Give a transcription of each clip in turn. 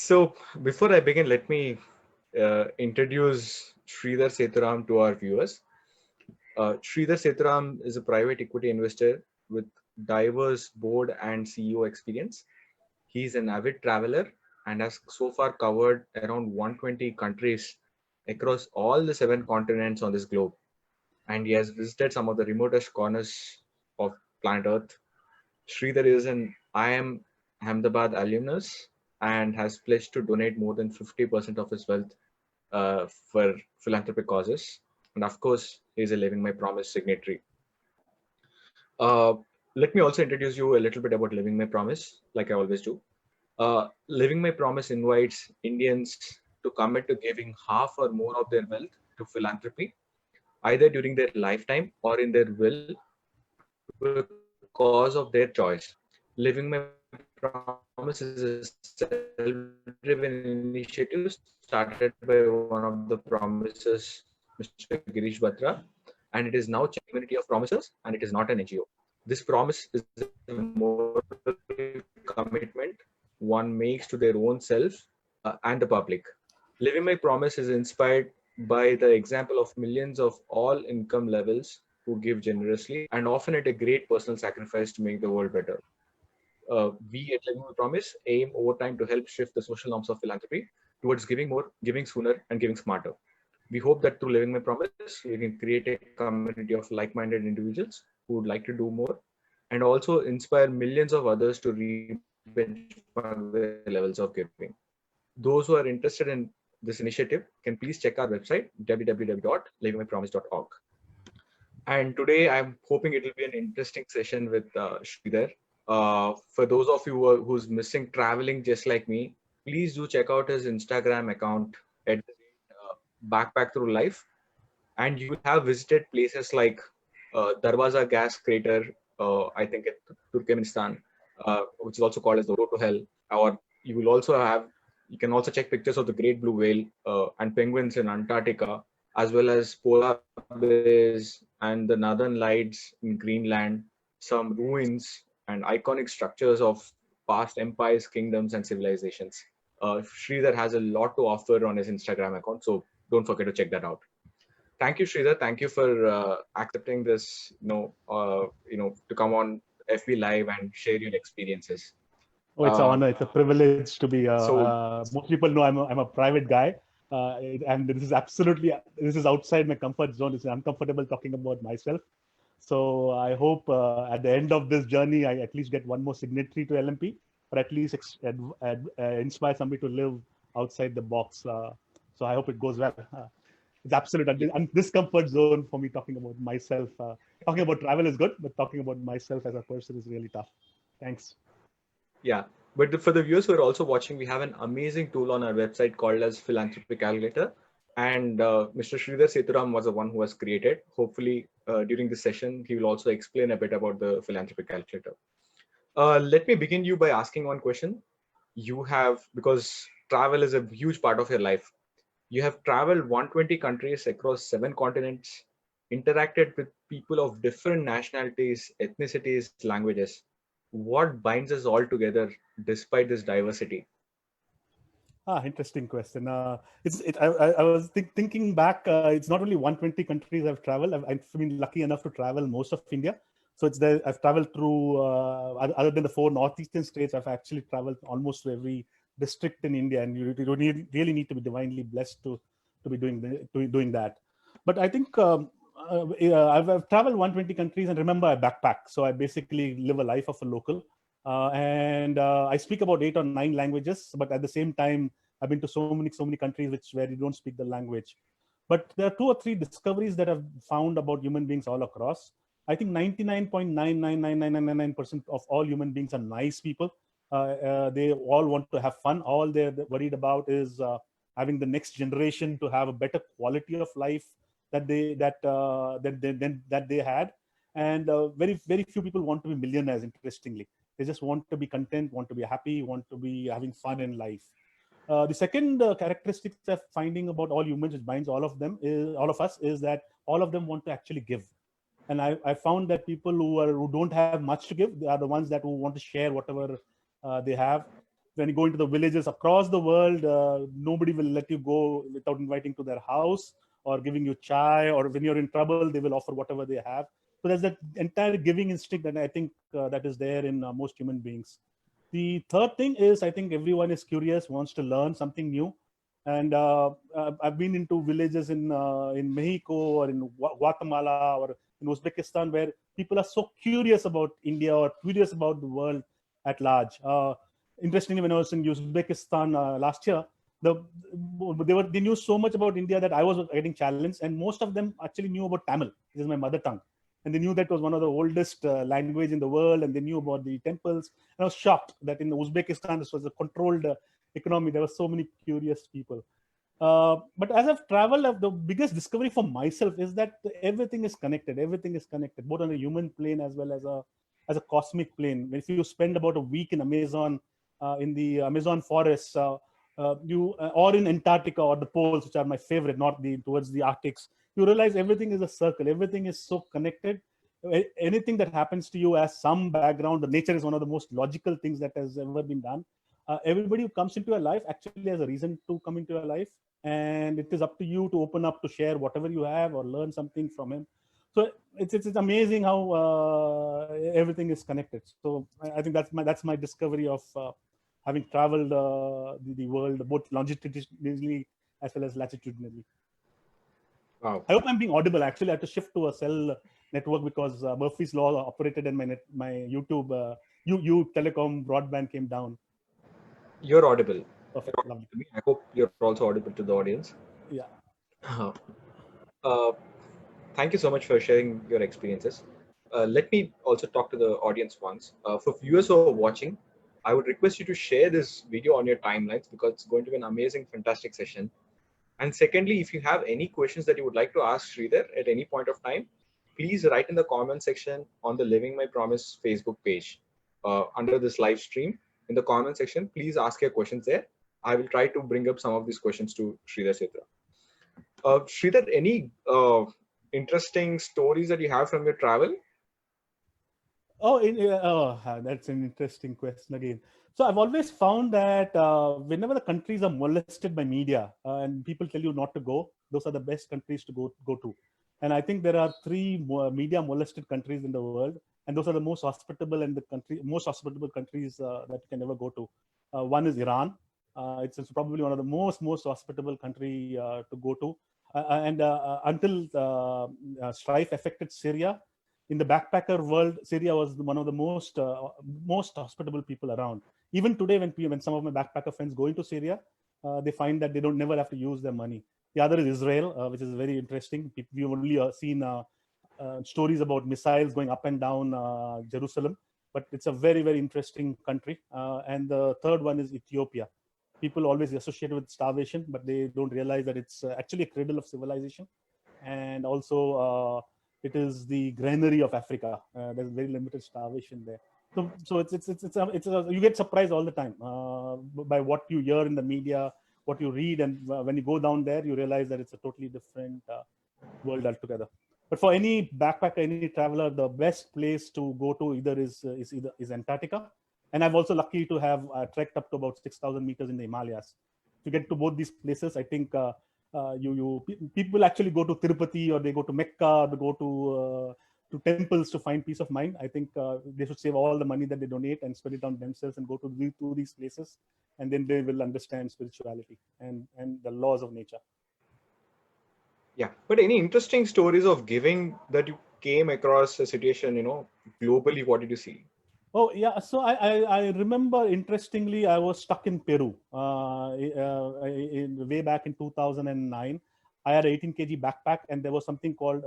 So before I begin, let me introduce Shridhar Sethuram to our viewers. Shridhar Sethuram is a private equity investor with diverse board and CEO experience. He's an avid traveler and has so far covered around 120 countries across all the 7 continents on this globe. And he has visited some of the remotest corners of planet Earth. Sridhar is an IIM Ahmedabad alumnus and has pledged to donate more than 50% of his wealth for philanthropic causes. And of course, he is a Living My Promise signatory. Uh, Let me also introduce you a little bit about Living My Promise, like I always do. Living My Promise invites Indians to commit to giving half or more of their wealth to philanthropy, either during their lifetime or in their will, to a cause of their choice. Living My Promise is a self-driven initiative started by one of the promisers, Mr. Girish Batra, and it is now community of promisers, and it is not an NGO. This promise is a moral commitment one makes to their own self and the public. Living My Promise is inspired by the example of millions of all income levels who give generously and often at a great personal sacrifice to make the world better. We at Living My Promise aim over time to help shift the social norms of philanthropy towards giving more, giving sooner, and giving smarter. We hope that through Living My Promise, we can create a community of like-minded individuals who would like to do more and also inspire millions of others to re-benchmark their levels of giving. Those who are interested in this initiative can please check our website, www.livingmypromise.org. And today I'm hoping it will be an interesting session with Sridhar. For those of you who's missing traveling just like me, please do check out his Instagram account at Backpack Through Life, and you will have visited places like Darwaza gas crater, I think in Turkmenistan, which is also called as the road to hell. Or you will also have, you can also check pictures of the great blue whale and penguins in Antarctica, as well as polar bears and the northern lights in Greenland, some ruins and iconic structures of past empires, kingdoms, and civilizations. Sridhar has a lot to offer on his Instagram account, so don't forget to check that out. Thank you, Sridhar. Thank you for accepting this, to come on FB Live and share your experiences. Oh, it's an honor. It's a privilege to be. So, Most people know I'm a private guy, and this is outside my comfort zone. It's uncomfortable talking about myself. So I hope at the end of this journey, I at least get one more signatory to LMP, or at least inspire somebody to live outside the box. So I hope it goes well. It's absolute discomfort zone for me talking about myself. Talking about travel is good, but talking about myself as a person is really tough. Thanks. yeah. But for the viewers who are also watching, we have an amazing tool on our website called as Philanthropy Calculator. And Mr. Shridhar Sethuram was the one who was created. Hopefully, during this session, he will also explain a bit about the Philanthropy Calculator. Let me begin you by asking one question. You have, because travel is a huge part of your life, you have traveled 120 countries across 7 continents, interacted with people of different nationalities, ethnicities, languages. What binds us all together despite this diversity? Interesting question. I was thinking back. It's not only 120 countries I've traveled. I've been lucky enough to travel most of India. So it's there. I've traveled through, other than the 4 northeastern states, I've actually traveled almost to every district in India. And you really need to be divinely blessed to be doing that. But I think I've traveled 120 countries, and remember, I backpack. So I basically live a life of a local. And I speak about 8 or 9 languages, but at the same time, I've been to so many countries where you don't speak the language. But there are 2 or 3 discoveries that I've found about human beings all across. I think 99.99999% of all human beings are nice people. They all want to have fun. All they're worried about is having the next generation to have a better quality of life that they had. And very few people want to be millionaires, interestingly. They just want to be content, want to be happy, want to be having fun in life. The second characteristics of finding about all humans, which binds all of us, is that all of them want to actually give. And I found that people who don't have much to give, they are the ones that who want to share whatever they have. when you go into the villages across the world, nobody will let you go without inviting to their house or giving you chai, or when you're in trouble, they will offer whatever they have. So there's that entire giving instinct that I think that is there in most human beings. The third thing is, I think everyone is curious, wants to learn something new. And I've been into villages in Mexico or in Guatemala or in Uzbekistan, where people are so curious about India or curious about the world at large. Interestingly, when I was in Uzbekistan last year, they knew so much about India that I was getting challenged, and most of them actually knew about Tamil, which is my mother tongue, and they knew that was one of the oldest language in the world, and they knew about the temples. And I was shocked that in Uzbekistan this was a controlled economy. There were so many curious people. But as I've traveled, the biggest discovery for myself is that everything is connected. Everything is connected, both on a human plane as well as a cosmic plane. If you spend about a week in Amazon, in the Amazon forests, or in Antarctica or the poles, which are my favorite, not the towards the Arctics, you realize everything is a circle. Everything is so connected. Anything that happens to you has some background. The nature is one of the most logical things that has ever been done. Everybody who comes into your life actually has a reason to come into your life, and it is up to you to open up, to share whatever you have or learn something from him. So it's amazing how everything is connected. So I think that's my discovery of having traveled the world both longitudinally as well as latitudinally. Wow. I hope I'm being audible. Actually, I had to shift to a cell network because Murphy's Law operated and my YouTube you telecom broadband came down. You're audible. Perfect, You're audible lovely. to me. I hope you're also audible to the audience. Yeah. Uh, Thank you so much for sharing your experiences. Let me also talk to the audience once. For viewers who are watching, I would request you to share this video on your timelines, because it's going to be an amazing, fantastic session. And secondly, if you have any questions that you would like to ask Sridhar at any point of time, please write in the comment section on the Living My Promise Facebook page under this live stream. In the comment section, please ask your questions there. I will try to bring up some of these questions to Shridhar Sethuram. Sridhar, any interesting stories that you have from your travel? That's an interesting question again. So I've always found that whenever the countries are molested by media and people tell you not to go, those are the best countries to go to. And I think there are three media molested countries in the world, and those are the most hospitable and most hospitable countries that you can ever go to. One is Iran. It's probably one of the most hospitable country to go to. And until strife affected Syria, in the backpacker world, Syria was one of the most hospitable people around. Even today, when some of my backpacker friends go into Syria, they find that they don't never have to use their money. The other is Israel, which is very interesting. We've only seen stories about missiles going up and down Jerusalem, but it's a very interesting country. And the third one is Ethiopia. People always associate with starvation, but they don't realize that it's actually a cradle of civilization, and also it is the granary of Africa. There's very limited starvation there. So you get surprised all the time by what you hear in the media, what you read, and when you go down there, you realize that it's a totally different world altogether. But for any backpacker, any traveler, the best place to go to either is Antarctica, and I'm also lucky to have trekked up to about 6,000 meters in the Himalayas. To get to both these places, I think people actually go to Tirupati, or they go to Mecca, they go to temples to find peace of mind. I think they should save all the money that they donate and spend it on themselves and go to these places, and then they will understand spirituality and the laws of nature. Yeah, but any interesting stories of giving that you came across a situation, globally? What did you see? Oh yeah, so I remember, interestingly, I was stuck in Peru way back in 2009. I had an 18 kg backpack, and there was something called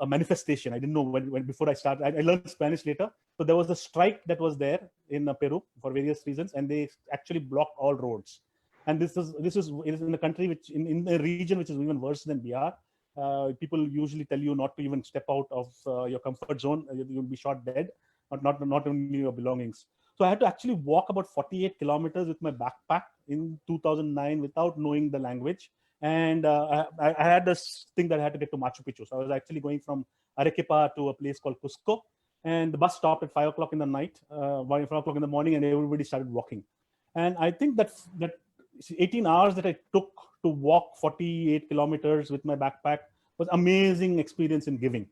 a manifestation. I didn't know when before I started. I learned Spanish later. So there was a strike that was there in Peru for various reasons, and they actually blocked all roads. And it is in a country which in a region which is even worse than Bihar. People usually tell you not to even step out of your comfort zone. You'll be shot dead, not only your belongings. So I had to actually walk about 48 kilometers with my backpack in 2009 without knowing the language. And I had this thing that I had to get to Machu Picchu. So I was actually going from Arequipa to a place called Cusco. and the bus stopped at 5 o'clock in the night, 5 o'clock in the morning, and everybody started walking. And I think that 18 hours that I took to walk 48 kilometers with my backpack was amazing experience in giving.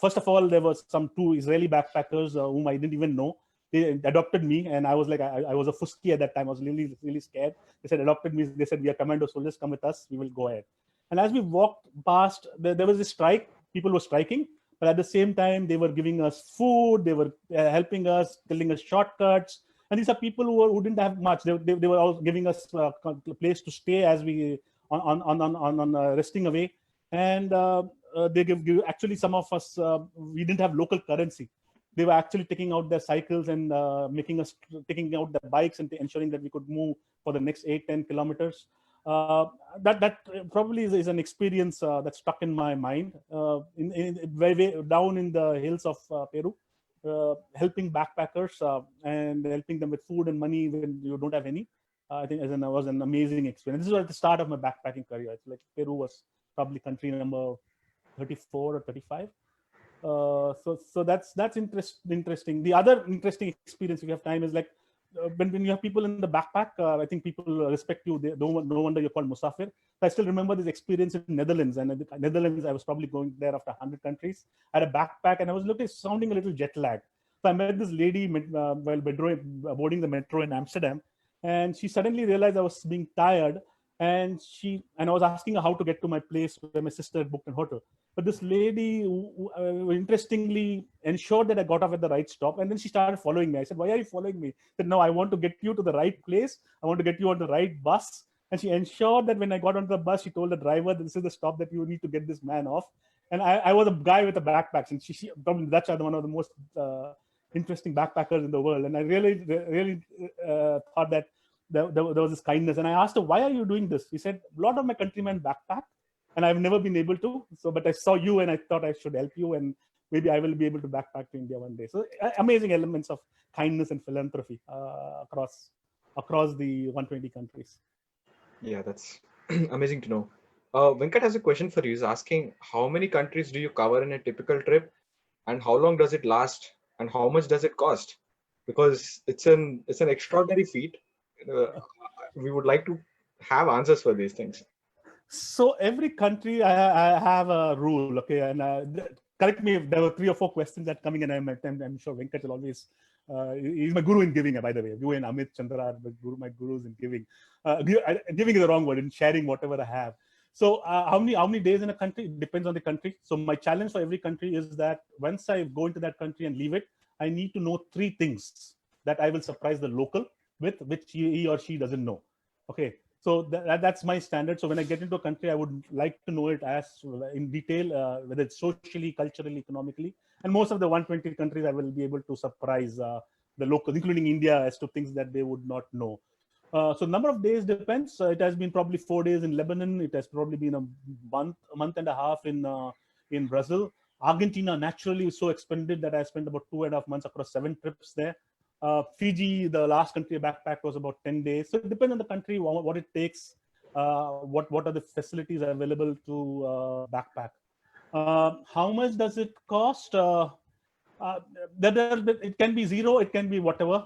First of all, there was some two Israeli backpackers whom I didn't even know. They adopted me, and I was like, I was a fusky at that time. I was really, really scared. They said, adopted me. They said, we are commando soldiers, come with us. We will go ahead. And as we walked past, there was a strike. People were striking, but at the same time, they were giving us food. They were helping us, telling us shortcuts. And these are people who didn't have much. They were all giving us a place to stay as we on resting away. And they give actually some of us, we didn't have local currency. They were actually taking out their cycles and taking out their bikes and ensuring that we could move for the next 8-10 kilometers. That probably is an experience that's stuck in my mind. Way down in the hills of Peru, helping backpackers and helping them with food and money when you don't have any. I think was an amazing experience. This was at the start of my backpacking career. It's like Peru was probably country number 34 or 35. So that's interesting. The other interesting experience, if you have time, is like when you have people in the backpack. I think people respect you. No wonder you're called Musafir. I still remember this experience in Netherlands. And in the Netherlands, I was probably going there after 100 countries. I had a backpack, and I was sounding a little jet lag. So I met this lady while boarding the metro in Amsterdam, and she suddenly realized I was being tired. And I was asking her how to get to my place where my sister had booked a hotel. But this lady interestingly ensured that I got off at the right stop. And then she started following me. I said, why are you following me? She said, no, I want to get you to the right place. I want to get you on the right bus. And she ensured that when I got onto the bus, she told the driver, this is the stop that you need to get this man off. And I was a guy with a backpack. And she probably that's one of the most interesting backpackers in the world. And I really thought that there was this kindness. And I asked her, why are you doing this? She said, a lot of my countrymen backpack, and I've never been able to. But I saw you, and I thought I should help you, and maybe I will be able to backpack to India one day. So amazing elements of kindness and philanthropy across the 120 countries. Yeah, that's amazing to know. Venkat has a question for you. He's asking, how many countries do you cover in a typical trip, and how long does it last, and how much does it cost? Because it's an extraordinary feat. We would like to have answers for these things. So every country, I have a rule, okay? And correct me if there were 3 or 4 questions that coming, and I'm sure Venkat will always. He's my guru in giving, by the way. You and Amit Chandra are my gurus in giving. Giving is the wrong word, in sharing whatever I have. So how many days in a country? It depends on the country. So my challenge for every country is that once I go into that country and leave it, I need to know 3 things that I will surprise the local with, which he or she doesn't know. Okay. So that's my standard. So when I get into a country, I would like to know it as in detail, whether it's socially, culturally, economically. And most of the 120 countries, I will be able to surprise the locals, including India, as to things that they would not know. So number of days depends. It has been probably 4 days in Lebanon. It has probably been a month and a half in Brazil. Argentina naturally is so expanded that I spent about 2.5 months across 7 trips there. Fiji, the last country I backpacked, was about 10 days. So it depends on the country, what it takes, what are the facilities available to backpack. How much does it cost? It can be zero, it can be whatever.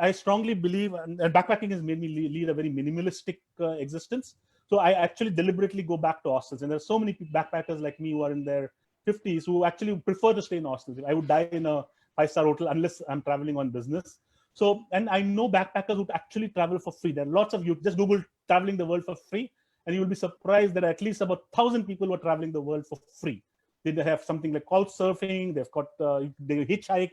I strongly believe, and backpacking has made me lead a very minimalistic existence. So I actually deliberately go back to hostels. And there are so many backpackers like me who are in their 50s who actually prefer to stay in hostels. I would die in a 5-star hotel unless I'm traveling on business. So, and I know backpackers who actually travel for free. There are lots of you. Just Google traveling the world for free, and you will be surprised that at least about 1,000 people who are traveling the world for free. They have something like couch surfing. They've got they hitchhike,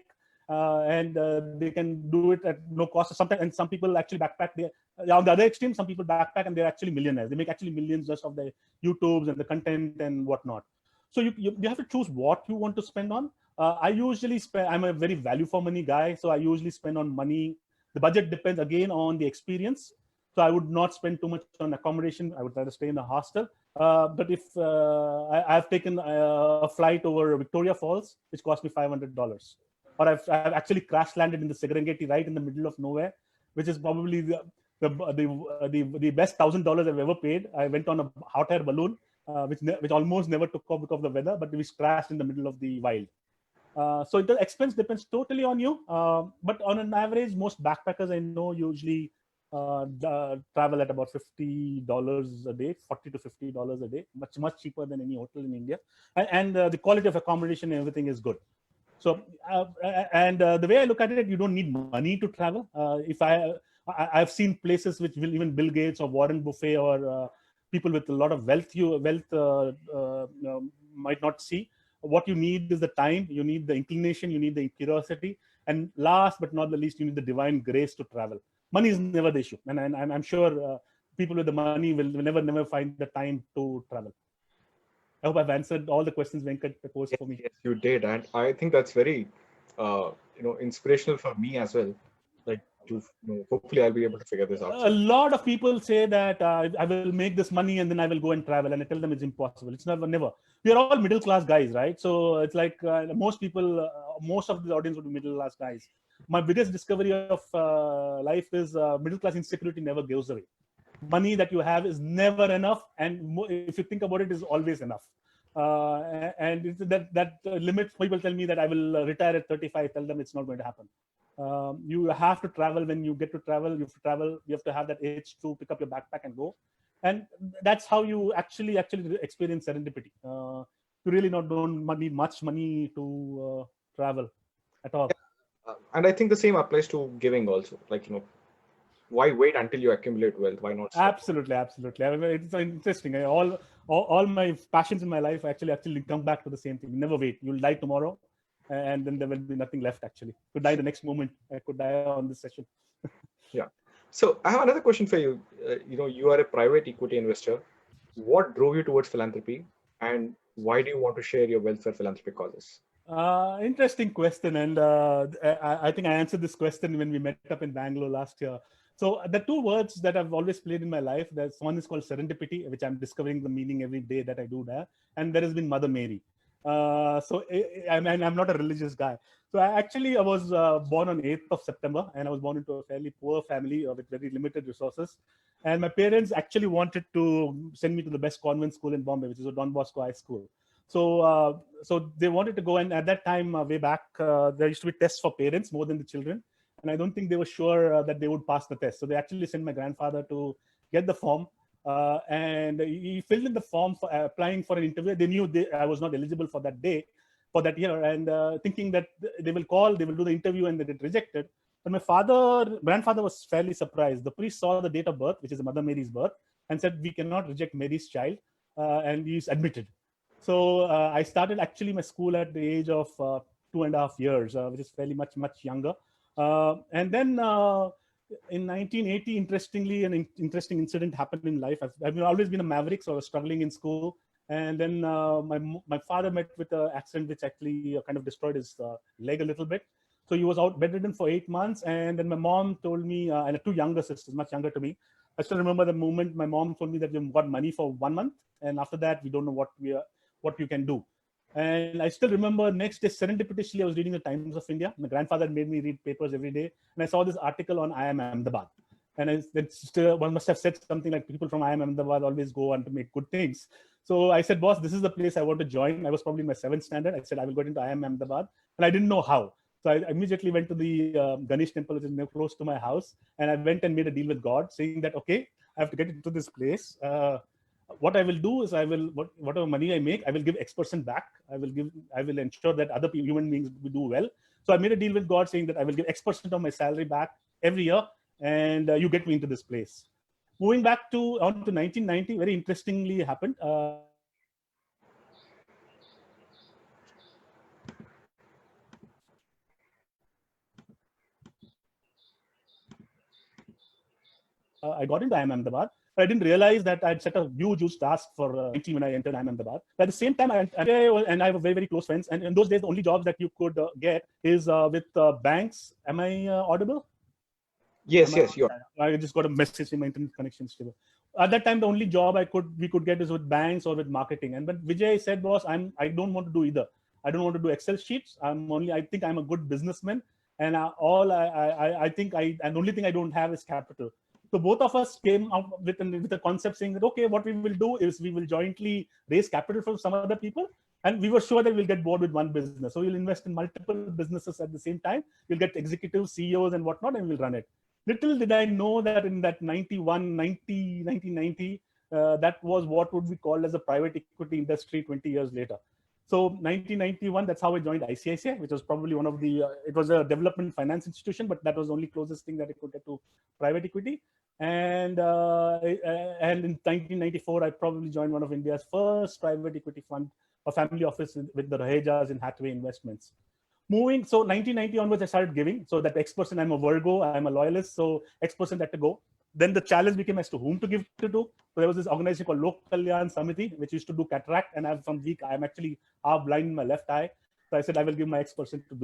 and they can do it at no cost. Sometimes, and some people actually backpack. On the other extreme, some people backpack and they're actually millionaires. They make actually millions just of the YouTubes and the content and whatnot. So you have to choose what you want to spend on. I usually spend. I'm a very value for money guy, so I usually spend on money. The budget depends again on the experience. So I would not spend too much on accommodation. I would rather stay in a hostel. But if I've taken a flight over Victoria Falls, which cost me $500, or I've actually crash landed in the Serengeti right in the middle of nowhere, which is probably the best $1,000 I've ever paid. I went on a hot air balloon, which almost never took off because of the weather, but we crashed in the middle of the wild. So the expense depends totally on you. But on an average, most backpackers I know usually travel at about $50 a day, $40 to $50 a day, much cheaper than any hotel in India, and the quality of accommodation and everything is good. So and the way I look at it, you don't need money to travel. If I've seen places which will even Bill Gates or Warren Buffett or people with a lot of wealth might not see. What you need is the time, you need the inclination, you need the curiosity, and last but not the least, you need the divine grace to travel. Money is never the issue, and I'm sure people with the money will never find the time to travel. I hope I've answered all the questions Venkat posed for me. Yes, you did, and I think that's very, inspirational for me as well. Like hopefully I'll be able to figure this out A soon. lot of people say that I will make this money and then I will go and travel, and I tell them it's impossible. It's never. We are all middle class guys, right? So it's like most people, most of the audience would be middle class guys. My biggest discovery of life is middle class insecurity never goes away. Money that you have is never enough, and if you think about it, is always enough. And it's that limit. People tell me that I will retire at 35. Tell them it's not going to happen. You have to travel. When you get to travel, you have to travel. You have to have that itch to pick up your backpack and go, and that's how you actually experience serendipity. You really don't need much money to travel at all. And I think the same applies to giving also. Like why wait until you accumulate wealth? Why not start? Absolutely. I mean, it's interesting. All my passions in my life actually come back to the same thing. Never wait. You'll die tomorrow, and then there will be nothing left. Actually, could die the next moment. I could die on this session. Yeah. So I have another question for you. You are a private equity investor. What drove you towards philanthropy, and why do you want to share your wealth for philanthropic causes? Interesting question, and I think I answered this question when we met up in Bangalore last year. So the two words that I've always played in my life, there's one is called serendipity, which I'm discovering the meaning every day that I do that, and there has been Mother Mary. I'm not a religious guy. So I was born on 8th of September, and I was born into a fairly poor family with very limited resources. And my parents actually wanted to send me to the best convent school in Bombay, which is a Don Bosco High School. So they wanted to go, and at that time, way back, there used to be tests for parents more than the children, and I don't think they were sure that they would pass the test. So they actually sent my grandfather to get the form, and he filled in the form for applying for an interview. They knew I was not eligible for that day, for that year, and thinking that they will do the interview, and they get rejected. But my grandfather was fairly surprised. The priest saw the date of birth, which is Mother Mary's birth, and said, "We cannot reject Mary's child," and he's admitted. So I started actually my school at the age of 2.5 years, which is fairly much younger. And then in 1980, interestingly, an interesting incident happened in life. I've always been a maverick, so I was struggling in school. And then my father met with an accident which actually kind of destroyed his leg a little bit. So he was out bedridden for 8 months. And then my mom told me, and I had two younger sisters, much younger to me. I still remember the moment my mom told me that we've got money for 1 month. And after that, we don't know what you can do. And I still remember next day, serendipitously, I was reading the Times of India. My grandfather made me read papers every day. And I saw this article on IIM Ahmedabad. And one must have said something like, people from IIM Ahmedabad always go on to make good things. So I said, boss, this is the place I want to join. I was probably in my 7th standard. I said, I will go into IIM Ahmedabad. And I didn't know how. So I immediately went to the Ganesh temple, which is close to my house. And I went and made a deal with God, saying that, okay, I have to get into this place. What I will do is whatever money I make, I will give X% back. I will ensure that other human beings will do well. So I made a deal with God saying that I will give X% of my salary back every year, and you get me into this place. Moving back on to 1990, very interestingly happened. I got into IIM Ahmedabad. But I didn't realize that I'd set a huge task for 19 when I entered IIM Ahmedabad. But at the same time, I have very close friends. And in those days, the only jobs that you could get is with banks. Am I audible? Yes, you are. I just got a message in my internet connection still. At that time, the only job we could get is with banks or with marketing. And but Vijay said, boss, I don't want to do either. I don't want to do Excel sheets. I think I'm a good businessman. And the only thing I don't have is capital. So both of us came out with a concept saying that, okay, what we will do is we will jointly raise capital from some other people, And we were sure that we'll get bored with one business. So we'll invest in multiple businesses at the same time. We'll get executives, CEOs and whatnot, and we'll run it. Little did I know that in that 1990, that was what would be called as a private equity industry 20 years later. So 1991, that's how I joined ICICI, which was probably one of the, it was a development finance institution, but that was the only closest thing that it could get to private equity. And in 1994, I probably joined one of India's first private equity fund, a family office with the Rahejas in Hathaway Investments. Moving, so 1990 onwards, I started giving. So that X%, I'm a Virgo, I'm a loyalist, so X% had to go. Then the challenge became as to whom to give to. So there was this organization called Lok Kalyan Samiti, which used to do cataract, and I'm from weak. I'm actually half blind in my left eye. So I said I will give my X% to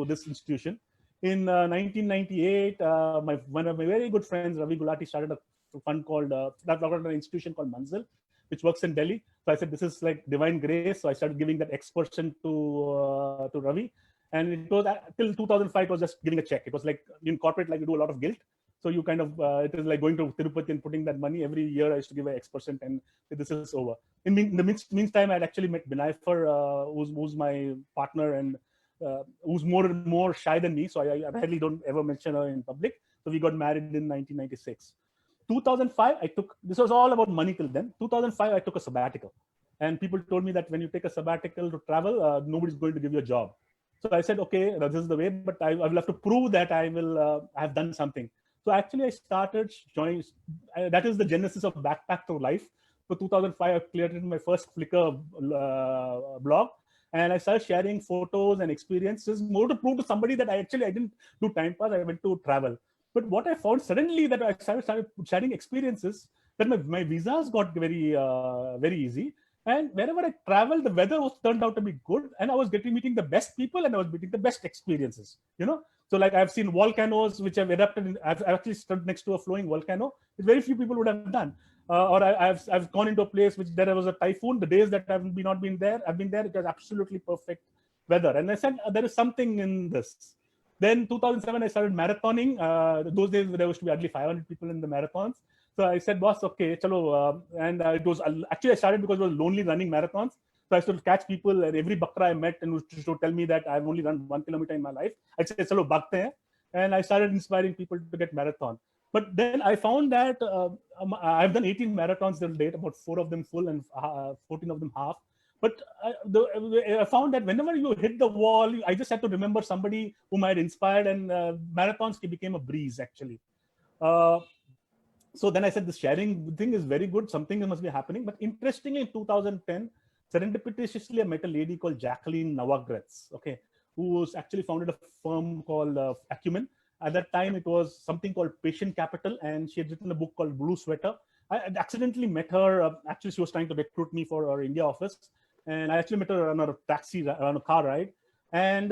this institution. In 1998, one of my very good friends, Ravi Gulati, started a fund called an institution called Manzil, which works in Delhi. So I said this is like divine grace. So I started giving that X% to Ravi, and it was till 2005. It was just giving a check. It was like in corporate, like you do a lot of guilt. So you kind of, it is like going to Tirupati and putting that money. Every year I used to give an X%, and this is over. In the meantime, I had actually met Binayfer, who's my partner and who's more shy than me. So I rarely don't ever mention her in public. So we got married in 1996. 2005, this was all about money till then. 2005, I took a sabbatical. And people told me that when you take a sabbatical to travel, nobody's going to give you a job. So I said, okay, this is the way, but I will have to prove that I have done something. So actually, I started joining. That is the genesis of Backpack Through Life. So 2005, I created my first Flickr blog, and I started sharing photos and experiences more to prove to somebody that I didn't do time pass. I went to travel. But what I found suddenly that I started sharing experiences, that my visas got very easy. And wherever I traveled, the weather turned out to be good, and I was meeting the best people, and I was meeting the best experiences. So like I've seen volcanoes which have erupted. I've actually stood next to a flowing volcano, which very few people would have done. Or I've gone into a place which there was a typhoon. The days that I've not been there, it was absolutely perfect weather. And I said there is something in this. Then 2007, I started marathoning. Those days there used to be hardly 500 people in the marathons. So I said, boss, okay, chalo. And it was actually I started because it was lonely running marathons. So I used to catch people, and every bakra I met and used to tell me that I've only run 1 kilometer in my life. I'd say, chalo, bhagte hain. And I started inspiring people to get marathon. But then I found that I've done 18 marathons till date, about 4 of them full and 14 of them half. But I found that whenever you hit the wall, I just had to remember somebody whom I had inspired, and marathons became a breeze, actually. So then I said, the sharing thing is very good. Something must be happening. But interestingly, in 2010, serendipitously, I met a lady called Jacqueline Nawagretz, okay, who was actually founded a firm called Acumen. At that time, it was something called Patient Capital, and she had written a book called Blue Sweater. I accidentally met her. Actually, she was trying to recruit me for her India office. And I actually met her on a car ride. And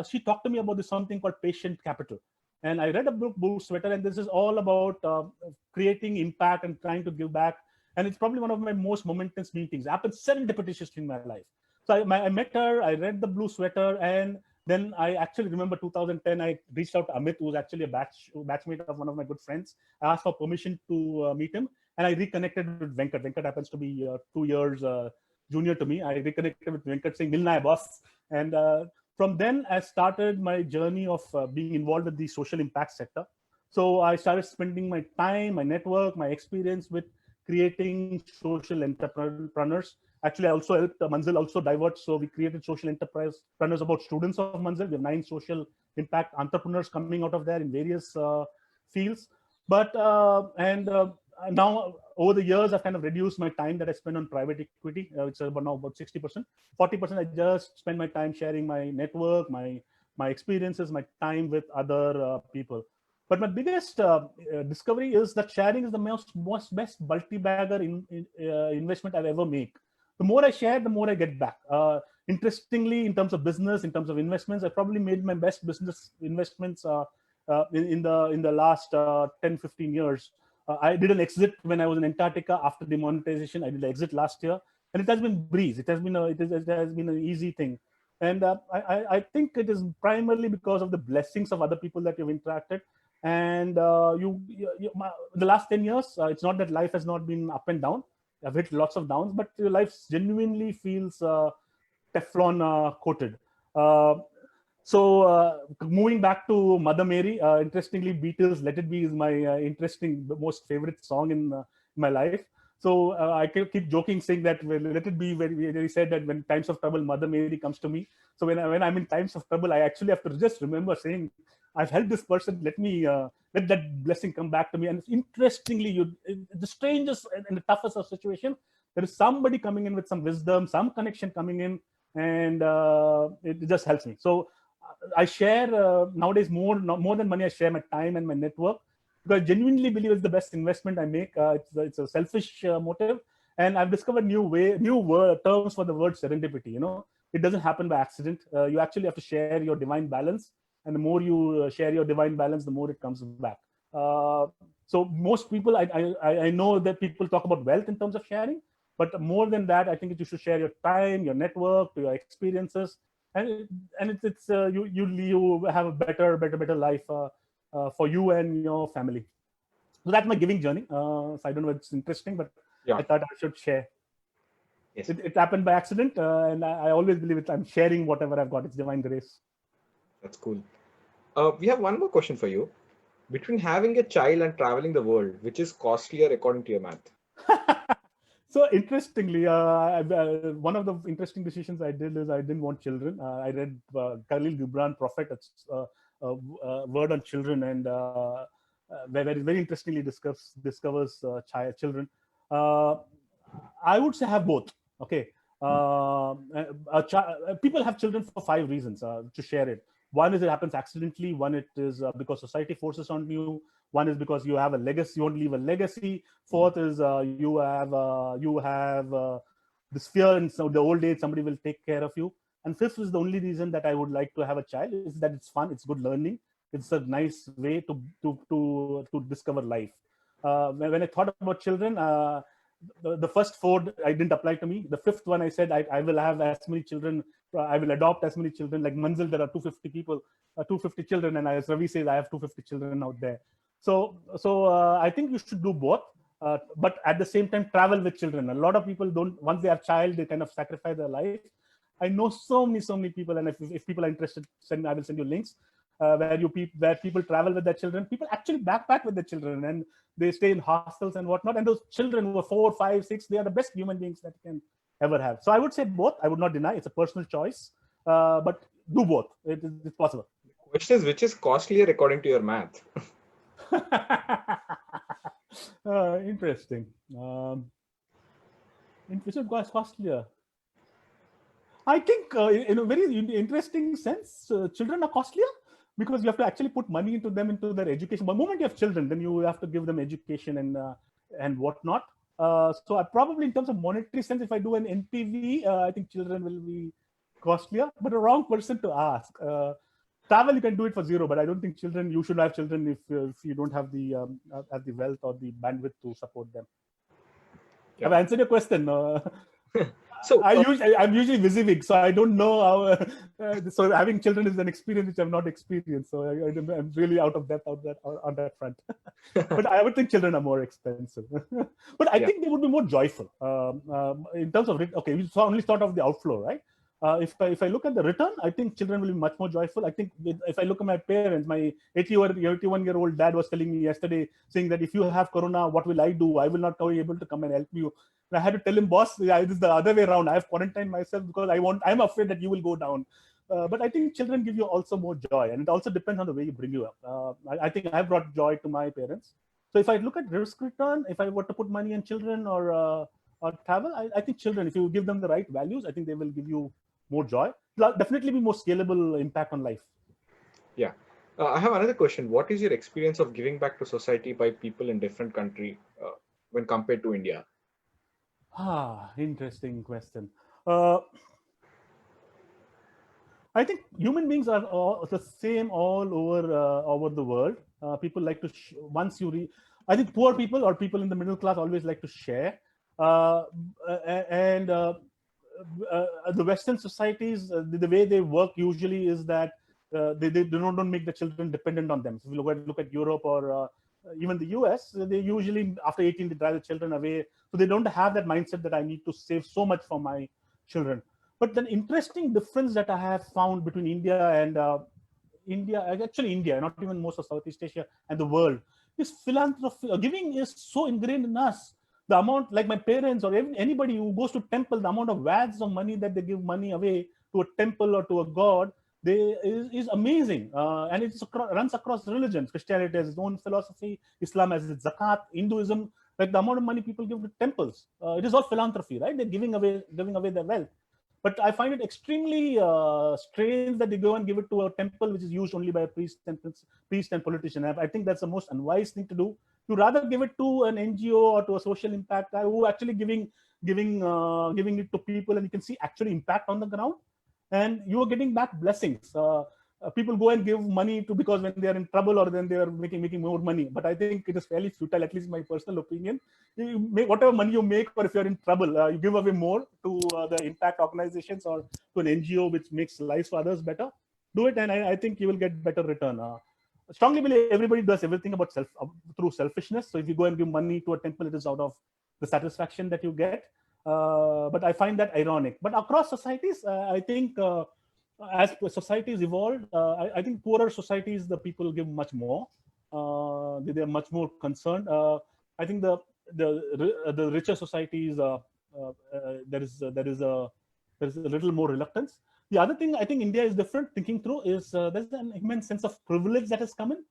she talked to me about this something called Patient Capital. And I read a book, Blue Sweater, and this is all about creating impact and trying to give back. And it's probably one of my most momentous meetings. It happened serendipitously in my life. So I met her, I read the Blue Sweater, and then I actually remember 2010, I reached out to Amit, who was actually a batchmate of one of my good friends. I asked for permission to meet him, and I reconnected with Venkat. Venkat happens to be 2 years junior to me. I reconnected with Venkat saying, Milna hai, boss. And from then, I started my journey of being involved with the social impact sector. So I started spending my time, my network, my experience with creating social entrepreneurs. Actually, I also helped Manzil also divert. So we created social entrepreneurs about students of Manzil. We have 9 social impact entrepreneurs coming out of there in various fields. But now over the years, I've kind of reduced my time that I spend on private equity. It's now about 60%. 40%, I just spend my time sharing my network, my experiences, my time with other people. But my biggest discovery is that sharing is the most best multi-bagger investment I've ever made. The more I share, the more I get back. Interestingly, in terms of business, in terms of investments, I probably made my best business investments in the last 10, 15 years. I did an exit when I was in Antarctica after demonetization. I did an exit last year, and it has been breeze. It has been an easy thing. And I think it is primarily because of the blessings of other people that you've interacted. And the last 10 years, it's not that life has not been up and down. I've hit lots of downs, but your life genuinely feels Teflon coated. Moving back to Mother Mary, interestingly, Beatles' "Let It Be" is my most favorite song in my life. So I keep joking, saying that "Let It Be," when he said that when times of trouble, Mother Mary comes to me. So when I'm in times of trouble, I actually have to just remember saying, "I've helped this person. Let me let that blessing come back to me." And interestingly, the strangest and the toughest of situation, there is somebody coming in with some wisdom, some connection coming in, and it just helps me. So I share nowadays more than money. I share my time and my network, because I genuinely believe it's the best investment I make. It's a selfish motive, and I've discovered new terms for the word serendipity. It doesn't happen by accident. You actually have to share your divine balance, and the more you share your divine balance, the more it comes back. So most people, I know that people talk about wealth in terms of sharing, but more than that, I think you should share your time, your network, your experiences, and you have a better life for you and your family. So that's my giving journey. So I don't know if it's interesting, but Yeah. I thought I should share. Yes. It happened by accident, and I always believe I'm sharing whatever I've got. It's divine grace. That's cool. We have one more question for you. Between having a child and traveling the world, which is costlier according to your math? So interestingly, one of the interesting decisions I did is I didn't want children. I read Khalil Gibran, Prophet, word on children, and very interestingly discovers children. I would say have both. Okay, people have children for 5 reasons to share it. One is it happens accidentally. One it is because society forces on you. One is because you have a legacy. You want to leave a legacy. Fourth is you have this fear in the old age somebody will take care of you. And fifth is the only reason that I would like to have a child is that it's fun, it's good learning, it's a nice way to discover life. When I thought about children, the first 4 I didn't apply to me. The fifth one I said I will have as many children. I will adopt as many children. Like Manzil, there are 250 people, 250 children, and as Ravi says, I have 250 children out there. So I think you should do both. But at the same time, travel with children. A lot of people don't. Once they have child, they kind of sacrifice their life. I know so many people, and if people are interested, I will send you links where people travel with their children. People actually backpack with their children, and they stay in hostels and whatnot. And those children who are 4, 5, 6, they are the best human beings that you can ever have. So I would say both. I would not deny it's a personal choice, but do both. It's possible. The question is, which is costlier according to your math? Interesting. Which is costlier? I think in a very interesting sense, children are costlier because you have to actually put money into them, into their education. But the moment you have children, then you have to give them education and whatnot. So I probably, in terms of monetary sense, if I do an NPV, I think children will be costlier, but a wrong person to ask. Travel, you can do it for zero, but I don't think children, you should have children if you don't have the wealth or the bandwidth to support them. Yeah. Have I answered your question? So I'm usually WYSIWYG, so I don't know how. So having children is an experience which I've not experienced. So I'm really out of depth on that front. But I would think children are more expensive. But I think they would be more joyful in terms of okay. We only thought of the outflow, right? If I look at the return, I think children will be much more joyful. I think if I look at my parents, my 81-year-old dad was telling me yesterday, saying that if you have corona, what will I do? I will not be able to come and help you. And I had to tell him, boss, it is the other way around. I have quarantined myself because I'm afraid that you will go down. But I think children give you also more joy, and it also depends on the way you bring you up. I think I brought joy to my parents. So if I look at risk return, if I were to put money in children or travel, I think children, if you give them the right values, I think they will give you more joy. Definitely be more scalable impact on life. Yeah. I have another question. What is your experience of giving back to society by people in different country when compared to India? Interesting question. I think human beings are the same all over the world. People like to I think poor people or people in the middle class always like to share, and the Western societies, the way they work usually is that they don't make the children dependent on them. So if you look at Europe or even the US, they usually after 18 they drive the children away. So they don't have that mindset that I need to save so much for my children. But the interesting difference that I have found between India and actually India, not even most of Southeast Asia and the world, is philanthropy. Giving is so ingrained in us. The amount, like my parents or anybody who goes to temple, the amount of wads of money that they give money away to a temple or to a god, is amazing. And it runs across religions. Christianity has its own philosophy, Islam has its zakat, Hinduism, like the amount of money people give to temples. It is all philanthropy, right? They're giving away their wealth. But I find it extremely strange that they go and give it to a temple which is used only by a priest and politician. I think that's the most unwise thing to do. You rather give it to an NGO or to a social impact guy who actually giving it to people, and you can see actually impact on the ground, and you are getting back blessings. People go and give money to because when they are in trouble or then they are making more money. But I think it is fairly futile, at least my personal opinion. You make whatever money you make, or if you're in trouble, you give away more to the impact organizations or to an NGO which makes lives for others better. Do it, and I think you will get better return. Strongly believe everybody does everything about through selfishness. So if you go and give money to a temple, it is out of the satisfaction that you get. But I find that ironic. But across societies, I think as societies evolved, I think poorer societies, the people give much more. They are much more concerned. I think the richer societies, there is a little more reluctance. The other thing I think India is different. Thinking through is there's an immense sense of privilege that has come in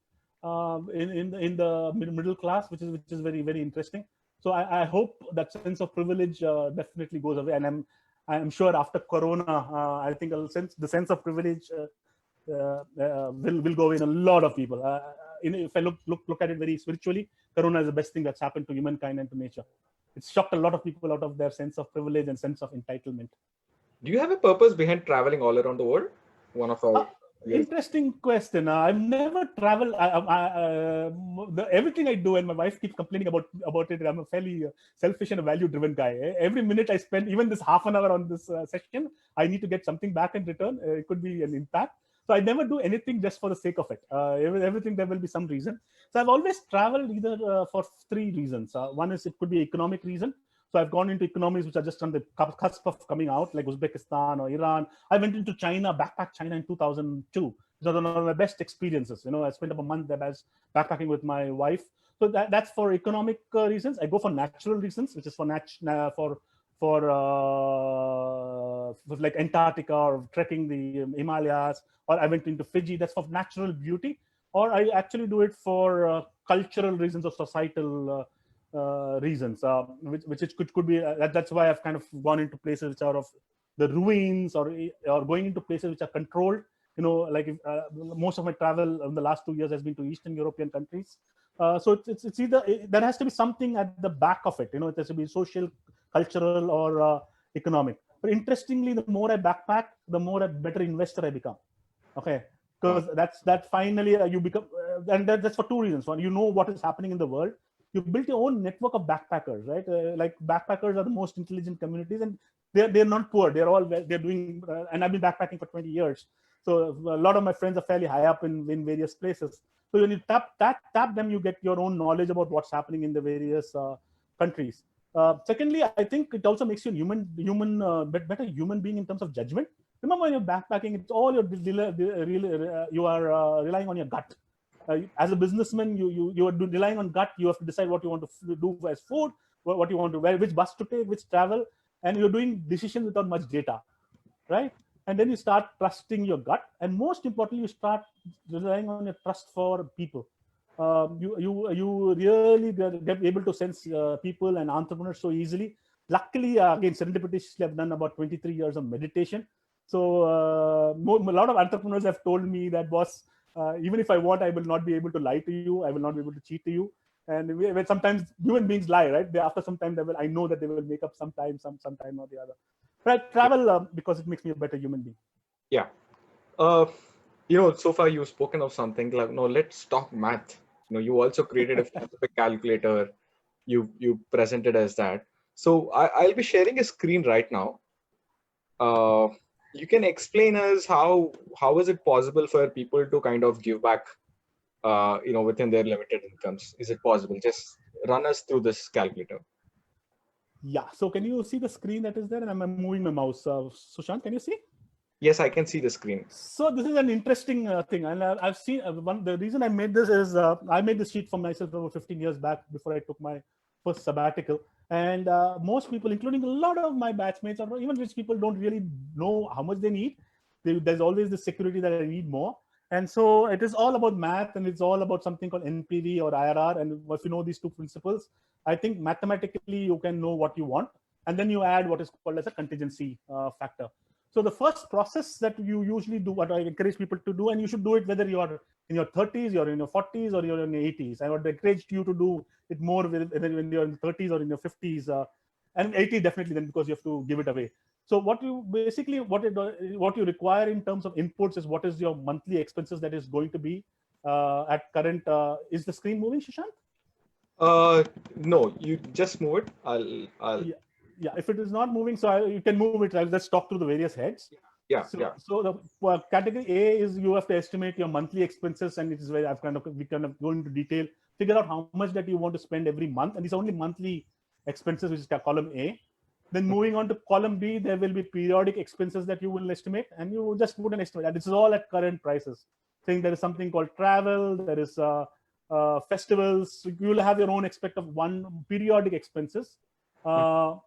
the middle class, which is very, very interesting. So I hope that sense of privilege definitely goes away, and I'm sure after Corona, I think the sense of privilege will go in a lot of people. If I look at it very spiritually, Corona is the best thing that's happened to humankind and to nature. It's shocked a lot of people out of their sense of privilege and sense of entitlement. Do you have a purpose behind traveling all around the world? One of our interesting question. I've never traveled. Everything I do, and my wife keeps complaining about it. I'm a fairly selfish and a value-driven guy. Every minute I spend, even this half an hour on this session, I need to get something back in return. It could be an impact. So I never do anything just for the sake of it. Everything there will be some reason. So I've always traveled either for three reasons. One is it could be economic reason. So I've gone into economies which are just on the cusp of coming out, like Uzbekistan or Iran. I went into China, backpacked China in 2002. It was one of my best experiences. I spent about a month there backpacking with my wife. So that's for economic reasons. I go for natural reasons, which is for like Antarctica or trekking the Himalayas, or I went into Fiji. That's for natural beauty. Or I actually do it for cultural reasons or societal reasons, which it could be. That's why I've kind of gone into places which are of the ruins, or going into places which are controlled. Like most of my travel in the last 2 years has been to Eastern European countries. So it's either there has to be something at the back of it. It has to be social, cultural, or economic. But interestingly, the more I backpack, the more a better investor I become. Okay, because that finally you become, and that's for two reasons. One, what is happening in the world. You build your own network of backpackers, right? Like backpackers are the most intelligent communities, and they're not poor. They're doing, and I've been backpacking for 20 years. So a lot of my friends are fairly high up in various places. So when you tap them, you get your own knowledge about what's happening in the various countries. Secondly, I think it also makes you a better human being in terms of judgment. Remember, when you're backpacking, it's all you are relying on your gut. As a businessman, you are relying on gut. You have to decide what you want to do as food, what you want to wear, which bus to take, which travel, and you're doing decisions without much data, right? And then you start trusting your gut, and most importantly, you start relying on your trust for people. You really get able to sense people and entrepreneurs so easily. Luckily, again, serendipitously, I've done about 23 years of meditation. So a lot of entrepreneurs have told me that, boss, even if I want, I will not be able to lie to you. I will not be able to cheat to you. And when sometimes human beings lie, right? After some time, I know that they will make up some time or the other. But I travel because it makes me a better human being. Yeah. So far you've spoken of something like, no, let's talk math. You also created a philanthropic calculator. You presented as that. So I'll be sharing a screen right now. You can explain us how is it possible for people to kind of give back, within their limited incomes? Is it possible? Just run us through this calculator. Yeah. So can you see the screen that is there? And I'm moving my mouse. Sushant, can you see? Yes, I can see the screen. So this is an interesting thing, and I've seen the reason I made this is I made this sheet for myself about 15 years back before I took my first sabbatical, and most people, including a lot of my batchmates or even rich people, don't really know how much they need. There's always the security that I need more, and so it is all about math, and it's all about something called NPV or IRR. And if you know these two principles, I think mathematically you can know what you want, and then you add what is called as a contingency factor. So the first process that you usually do, what I encourage people to do, and you should do it whether you are in your 30s, you're in your 40s, or you're in your 80s. I would encourage you to do it more when you're in 30s or in your 50s, and 80 definitely then, because you have to give it away. So what you basically what you require in terms of inputs is what is your monthly expenses that is going to be at current. Is the screen moving, Shishant? No, you just move it. I'll. Yeah, yeah. If it is not moving, so you can move it. Let's talk through the various heads. Yeah, So, yeah. so the category A is you have to estimate your monthly expenses, and it is where we kind of go into detail, figure out how much that you want to spend every month, and these are only monthly expenses, which is column A. Then moving on to column B, there will be periodic expenses that you will estimate, and you just put an estimate. And this is all at current prices. Saying there is something called travel, there is festivals. So you will have your own expect of one periodic expenses. Then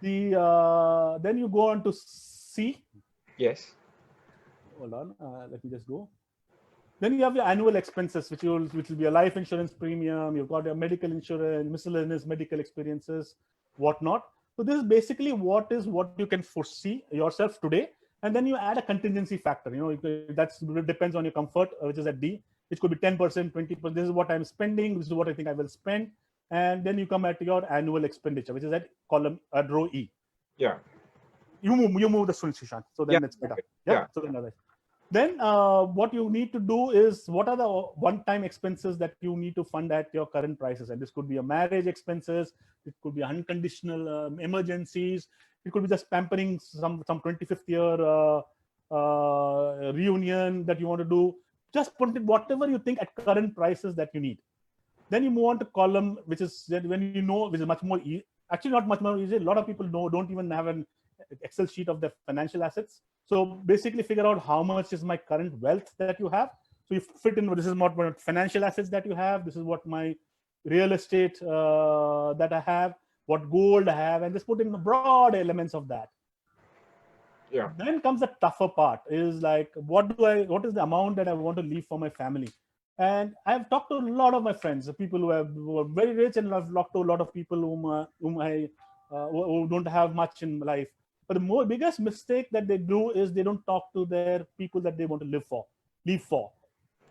you go on to C. Yes. Hold on, let me just go. Then you have your annual expenses, which will be a life insurance premium. You've got your medical insurance, miscellaneous medical experiences, whatnot. So this is basically what you can foresee yourself today, and then you add a contingency factor. That depends on your comfort, which is at D, which could be 10%, 20%. This is what I'm spending. This is what I think I will spend, and then you come at your annual expenditure, which is at column row E. Yeah. You move the swing, Shishant. So then it's better. Yeah. So then what you need to do is, what are the one-time expenses that you need to fund at your current prices? And this could be a marriage expenses, it could be unconditional emergencies, it could be just pampering some 25th year reunion that you want to do. Just put it whatever you think at current prices that you need. Then you move on to column, which is when you know, which is much more actually not much more easy. A lot of people don't even have an Excel sheet of their financial assets. So basically figure out how much is my current wealth that you have. So you fit in, this is what financial assets that you have. This is what my real estate that I have, what gold I have, and just put in the broad elements of that. Yeah. Then comes the tougher part, is like, what is the amount that I want to leave for my family? And I've talked to a lot of my friends, the people who are very rich, and I've talked to a lot of people who don't have much in life. But the biggest mistake that they do is they don't talk to their people that they want to leave for.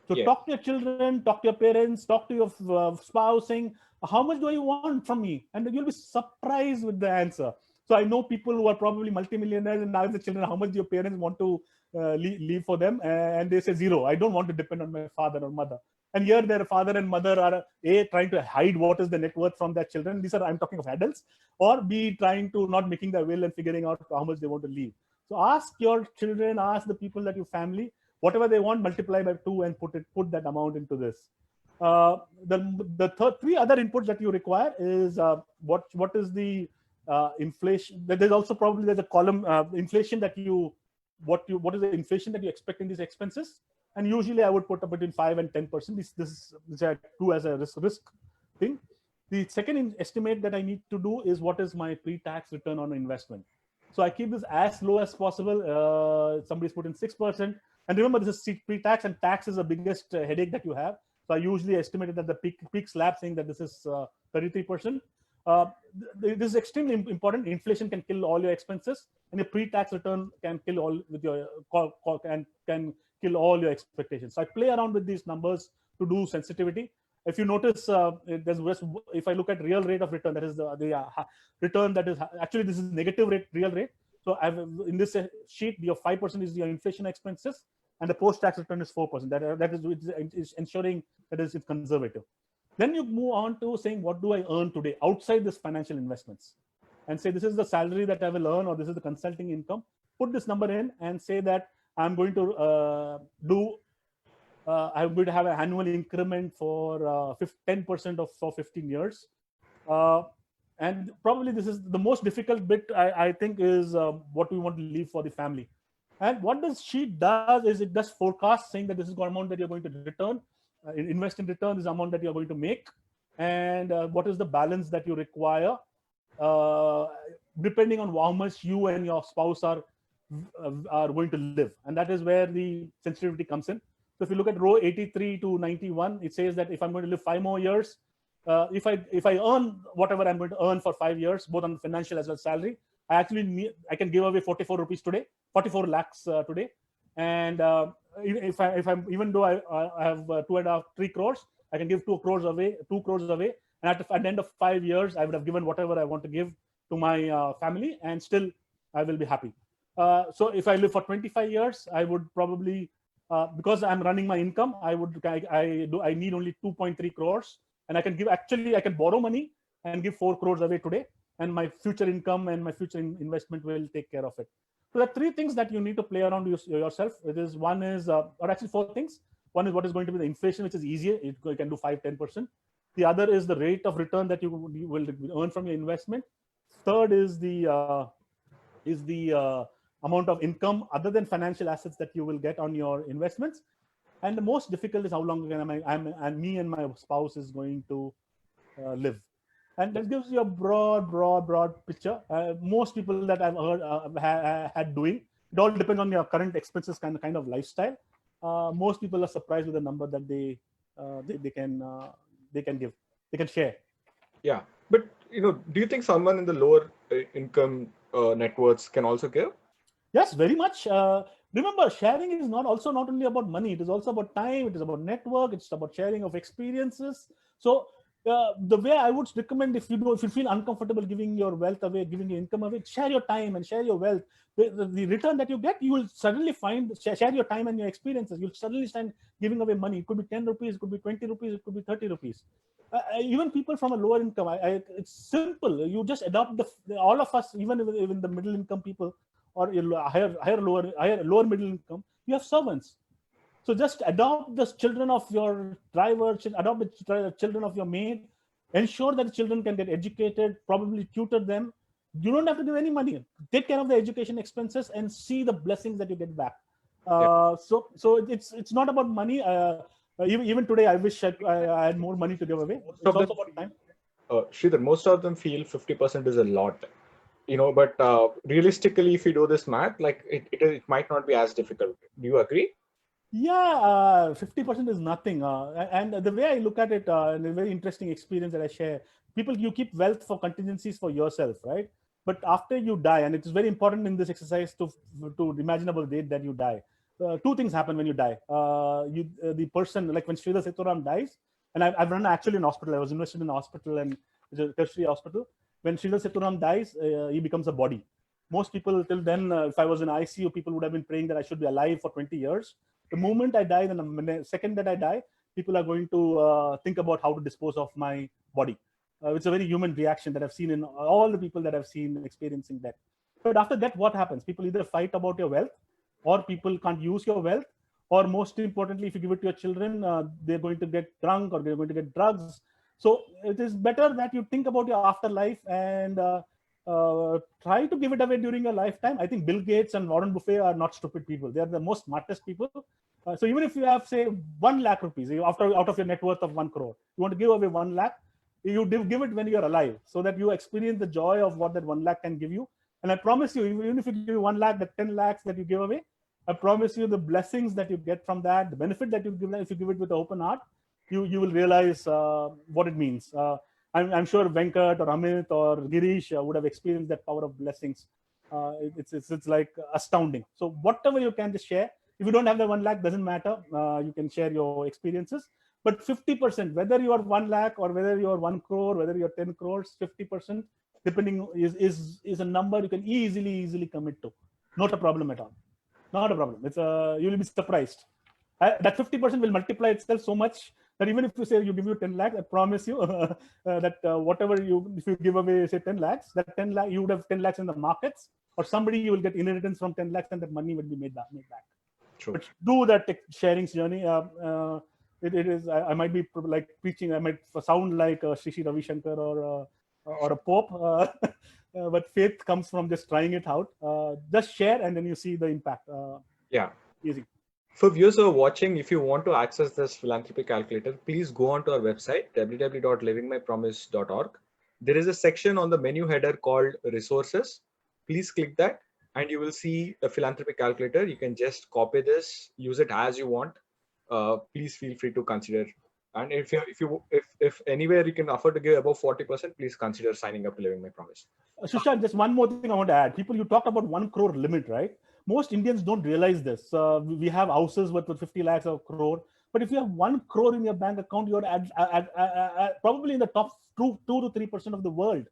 So talk to your children, talk to your parents, talk to your spouse, saying, how much do you want from me? And you'll be surprised with the answer. So I know people who are probably multimillionaires, and now the children, how much do your parents want to leave for them? And they say zero. I don't want to depend on my father or mother. And here their father and mother are trying to hide what is the net worth from their children. I'm talking of adults, or B, trying to not making the will and figuring out how much they want to leave. So ask your children, ask the people that your family, whatever they want, multiply by 2 and put that amount into this. The three other inputs that you require is what is the inflation. There's also there's a column inflation that what is the inflation that you expect in these expenses. And usually I would put up between 5 and 10%. This I do as a risk thing. The second estimate that I need to do is what is my pre-tax return on investment. So I keep this as low as possible. Somebody's put in 6%. And remember, this is pre-tax, and tax is the biggest headache that you have. So I usually estimated that the peak slab, saying that this is 33%. This is extremely important. Inflation can kill all your expenses, and your pre-tax return can kill all with your can kill all your expectations. So I play around with these numbers to do sensitivity. If you notice, if I look at real rate of return, that is the return that is actually, this is negative real rate. So in this sheet, your 5% is your inflation expenses, and the post-tax return is 4%. That is ensuring that it's conservative. Then you move on to saying, what do I earn today outside this financial investments? And say, this is the salary that I will earn, or this is the consulting income. Put this number in and say that I'm going to I'm going to have an annual increment for 10% for 15 years. And probably this is the most difficult bit, I think, is what we want to leave for the family. And what does sheet does is it does forecast, saying that this is the amount that you're going to return, invest in return, this amount that you're going to make, and what is the balance that you require, uh, depending on how much you and your spouse are going to live. And that is where the sensitivity comes in. So if you look at row 83 to 91, it says that if I'm going to live 5 more years, if I earn whatever I'm going to earn for 5 years, both on financial as well as salary, I can give away 44 rupees today, 44 lakhs today. And if I'm, even though I have 2.5, 3 crores, I can give 2 crores away. And at the end of 5 years, I would have given whatever I want to give to my family, and still I will be happy. So if I live for 25 years, I would probably, because I'm running my income, I need only 2.3 crores, and I can borrow money and give 4 crores away today, and my future income and my future investment will take care of it. So there are 3 things that you need to play around yourself. One is, or actually 4 things. One is what is going to be the inflation, which is easier. You can do 5-10%. The other is the rate of return that you will earn from your investment. Third is the amount of income other than financial assets that you will get on your investments. And the most difficult is how long and me and my spouse is going to live. And that gives you a broad picture. Most people that I've heard had doing, it all depends on your current expenses kind of lifestyle. Most people are surprised with the number that they can share. Yeah, but do you think someone in the lower income net worths can also give? Yes, very much. Remember, sharing is not only about money. It is also about time. It is about network. It's about sharing of experiences. So the way I would recommend, if you feel uncomfortable giving your wealth away, giving your income away, share your time and share your wealth. The return that you get, you will suddenly find, share your time and your experiences. You'll suddenly start giving away money. It could be 10 rupees, it could be 20 rupees, it could be 30 rupees. Even people from a lower income, it's simple. You just adopt all of us, even the middle income people, or lower middle income, you have servants. So just adopt the children of your driver, adopt the children of your maid, ensure that the children can get educated, probably tutor them. You don't have to give any money. Take care of the education expenses and see the blessings that you get back. So it's not about money. Even today, I wish I had more money to give away. It's also about time. Shridhar, most of them feel 50% is a lot. But realistically, if you do this math, like it might not be as difficult. Do you agree? Yeah, 50% is nothing. And the way I look at it, and a very interesting experience that I share, you keep wealth for contingencies for yourself, right? But after you die, and it is very important in this exercise to imagine about the date that you die. 2 things happen when you die. The person, like when Shridhar Sethuram dies, and I've run actually an hospital. I was invested in a hospital, and it's a tertiary hospital. When Shridhar Sethuram dies, he becomes a body. Most people till then, if I was in ICU, people would have been praying that I should be alive for 20 years. The moment I die, then the second that I die, people are going to think about how to dispose of my body. It's a very human reaction that I've seen in all the people that I've seen experiencing that. But after that, what happens? People either fight about your wealth, or people can't use your wealth, or most importantly, if you give it to your children, they're going to get drunk or they're going to get drugs. So it is better that you think about your afterlife and try to give it away during your lifetime. I think Bill Gates and Warren Buffett are not stupid people. They are the most smartest people. So even if you have, say, 1 lakh rupees out of your net worth of 1 crore, you want to give away 1 lakh, you give it when you're alive, so that you experience the joy of what that 1 lakh can give you. And I promise you, even if you give 1 lakh, the 10 lakhs that you give away, I promise you the blessings that you get from that, the benefit that you give, if you give it with open heart, you will realize what it means. I'm sure Venkat or Amit or Girish would have experienced that power of blessings. It's like astounding. So whatever you can, just share. If you don't have the 1 lakh, doesn't matter. You can share your experiences. But 50%, whether you are 1 lakh or whether you are 1 crore, whether you're 10 crores, 50%, depending, is a number you can easily commit to. Not a problem at all. Not a problem. You will be surprised. That 50% will multiply itself so much that even if you say you give you 10 lakhs, I promise you that if you give away, say 10 lakhs, that 10 lakh, you would have 10 lakhs in the markets, or somebody you will get inheritance from 10 lakhs and that money will be made back. True. But do that sharing journey. It is, I might be like preaching, I might sound like Shri Ravi Shankar or or a pope. But faith comes from just trying it out. Just share, and then you see the impact. Yeah. Easy. For viewers who are watching, if you want to access this philanthropy calculator, please go onto our website, www.livingmypromise.org. There is a section on the menu header called resources. Please click that and you will see a philanthropy calculator. You can just copy this, use it as you want. Please feel free to consider. And if anywhere you can afford to give above 40%, please consider signing up to Living My Promise. Sushant, just one more thing I want to add. People, you talked about 1 crore limit, right? Most Indians don't realize this. We have houses worth 50 lakhs or crore. But if you have 1 crore in your bank account, you're probably in the top 2 to 3% of the world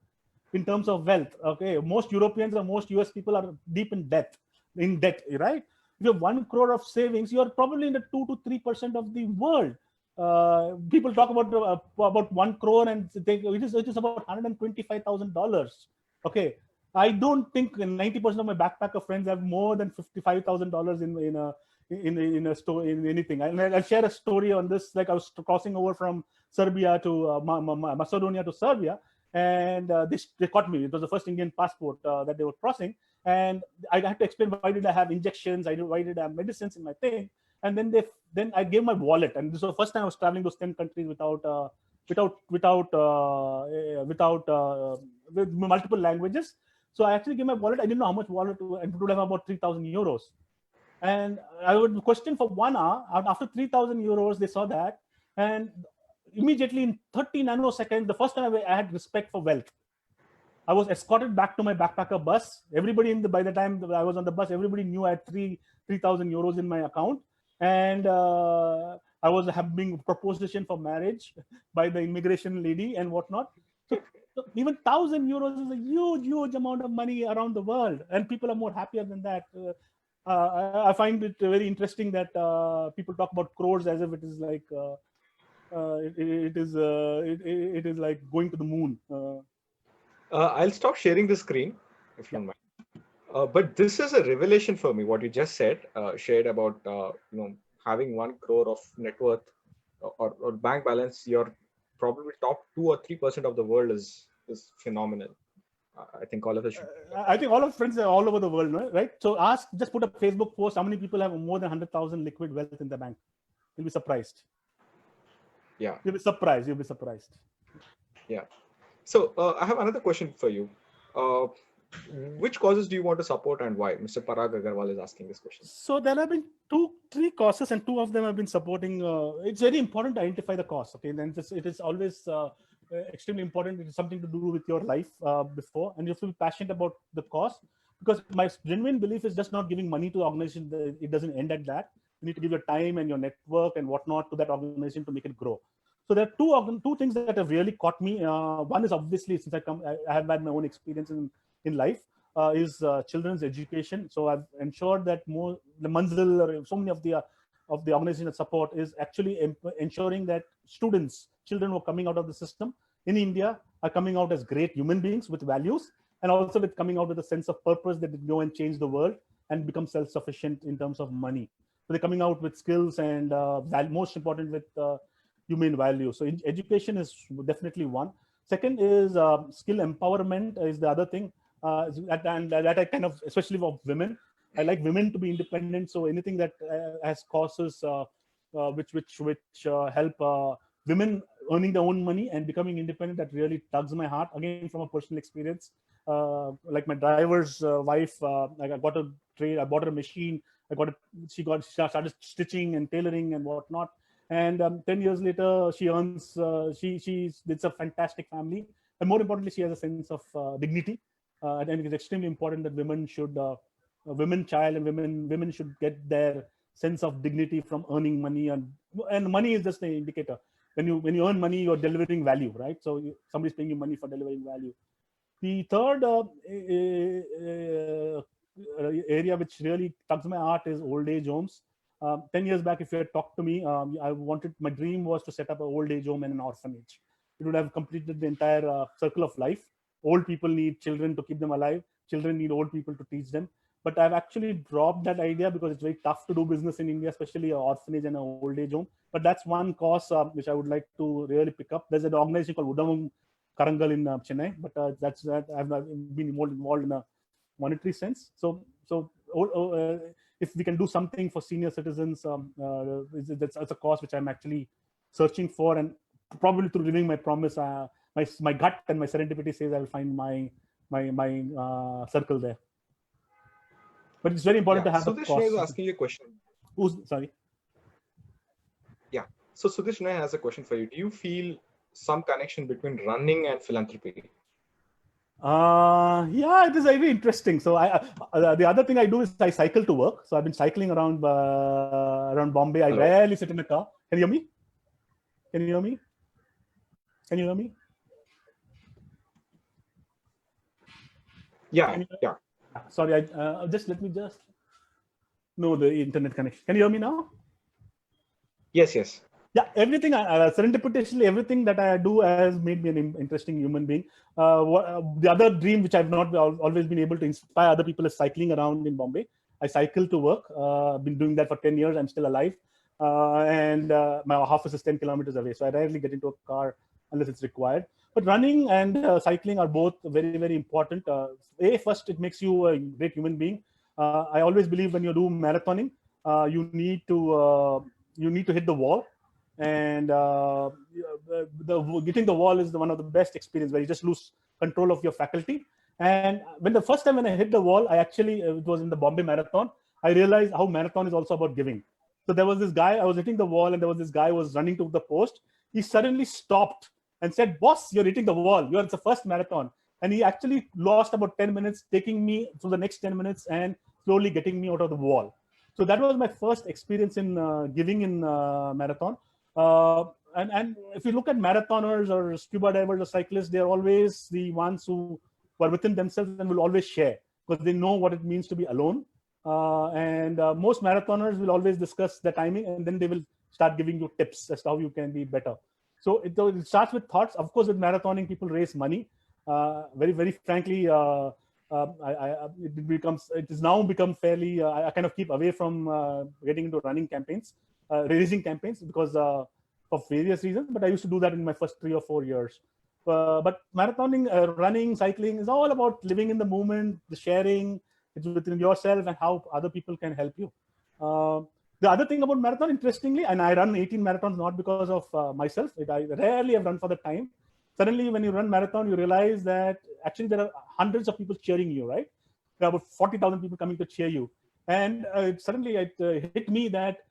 in terms of wealth. Okay, most Europeans or most US people are deep in debt, right? If you have 1 crore of savings, you're probably in the 2 to 3% of the world. People talk about 1 crore and think it is about $125,000. Okay, I don't think 90% of my backpacker friends have more than $55,000 in a store in anything. I'll share a story on this. Like I was crossing over from Serbia to Macedonia to Serbia, and they caught me. It was the first Indian passport that they were crossing, and I had to explain why did I have injections, why did I have medicines in my thing, and then I gave my wallet, and this was the first time I was traveling those 10 countries with multiple languages. So I actually gave my wallet. I didn't know how much wallet, and it would have about 3,000 euros. And I would question for 1 hour. After 3,000 euros, they saw that, and immediately in 30 nanoseconds, the first time I had respect for wealth. I was escorted back to my backpacker bus. Everybody by the time I was on the bus, everybody knew I had 3,000 euros in my account, and I was being proposed for marriage by the immigration lady and whatnot. So even 1,000 euros is a huge amount of money around the world, and people are more happier than that. I find it very interesting that people talk about crores as if it is like it is like going to the moon. I'll stop sharing the screen if you don't mind. But this is a revelation for me. What you just shared about having 1 crore of net worth or bank balance. You're probably top 2 or 3% of the world is phenomenal. I think all of us should. I think all of friends are all over the world, right? So just put a Facebook post. How many people have more than 100,000 liquid wealth in the bank? You'll be surprised. Yeah. You'll be surprised. Yeah. So I have another question for you. Which causes do you want to support and why? Mr. Parag Agarwal is asking this question. So there have been 3 causes, and 2 of them have been supporting. It's very important to identify the cause. Okay, then it is always extremely important. It is something to do with your life before, and you have to be passionate about the cause, because my genuine belief is just not giving money to the organization. It doesn't end at that. You need to give your time and your network and whatnot to that organization to make it grow. So there are two things that have really caught me. One is obviously, since I have had my own experience in life, is children's education. So I've ensured that the Manzil or so many of the organization that support is actually ensuring that children who are coming out of the system in India are coming out as great human beings with values, and also with coming out with a sense of purpose that they go and change the world and become self-sufficient in terms of money. So they're coming out with skills and most important with human value. So education is definitely one. Second is skill empowerment is the other thing. And that I kind of, especially for women, I like women to be independent. So anything that has causes which help women earning their own money and becoming independent, that really tugs my heart. Again, from a personal experience, like my driver's wife, I got a trade. I bought her a machine. She started stitching and tailoring and whatnot. And 10 years later, she earns. It's a fantastic family, and more importantly, she has a sense of dignity. I think it's extremely important that women should get their sense of dignity from earning money, and money is just an indicator. When you earn money, you're delivering value, right? So somebody's paying you money for delivering value. The third area which really tugs my heart is old age homes. 10 years back, if you had talked to me, my dream was to set up an old age home and an orphanage. It would have completed the entire circle of life. Old people need children to keep them alive. Children need old people to teach them. But I've actually dropped that idea because it's very tough to do business in India, especially an orphanage and an old age home. But that's one cause which I would like to really pick up. There's an organization called Udamam Karangal in Chennai, but that's that I've been involved in a monetary sense. So if we can do something for senior citizens, that's a cause which I'm actually searching for, and probably through living my promise, my gut and my serendipity says I'll find my circle there. But it's very important to have the Sudesh cause. is asking you a question. Sorry. Yeah. So Sudesh has a question for you. Do you feel some connection between running and philanthropy? Yeah, it is very interesting. So the other thing I do is I cycle to work. So I've been cycling around Bombay. I rarely sit in a car. Can you hear me? Can you hear me? Can you hear me? Yeah. Sorry, let me just know the internet connection. Can you hear me now? Yes. Yeah, everything serendipitously, everything that I do has made me an interesting human being. The other dream which I've not always been able to inspire other people is cycling around in Bombay. I cycle to work. I've been doing that for 10 years. I'm still alive. And my office is 10 kilometers away. So I rarely get into a car unless it's required. But running and cycling are both very, very important. First, it makes you a great human being. I always believe when you do marathoning, you need to hit the wall. And getting the wall is one of the best experience where you just lose control of your faculty. And the first time when I hit the wall, it was in the Bombay Marathon, I realized how marathon is also about giving. So there was this guy, I was hitting the wall, and there was this guy who was running to the post. He suddenly stopped and said, "Boss, you're hitting the wall. It's the first marathon." And he actually lost about 10 minutes, taking me through the next 10 minutes and slowly getting me out of the wall. So that was my first experience in giving in marathon. And if you look at marathoners or scuba divers or cyclists, they're always the ones who are within themselves and will always share because they know what it means to be alone. And most marathoners will always discuss the timing, and then they will start giving you tips as to how you can be better. So it starts with thoughts. Of course, with marathoning, people raise money. Very, very frankly, it has now become fairly. I kind of keep away from getting into running campaigns, raising campaigns, because for various reasons. But I used to do that in my first 3 or 4 years. But marathoning, running, cycling is all about living in the moment, the sharing. It's within yourself and how other people can help you. The other thing about marathon, interestingly, and I run 18 marathons not because of myself. I rarely have run for the time. Suddenly, when you run marathon, you realize that actually there are hundreds of people cheering you, right? There are about 40,000 people coming to cheer you. And suddenly it hit me that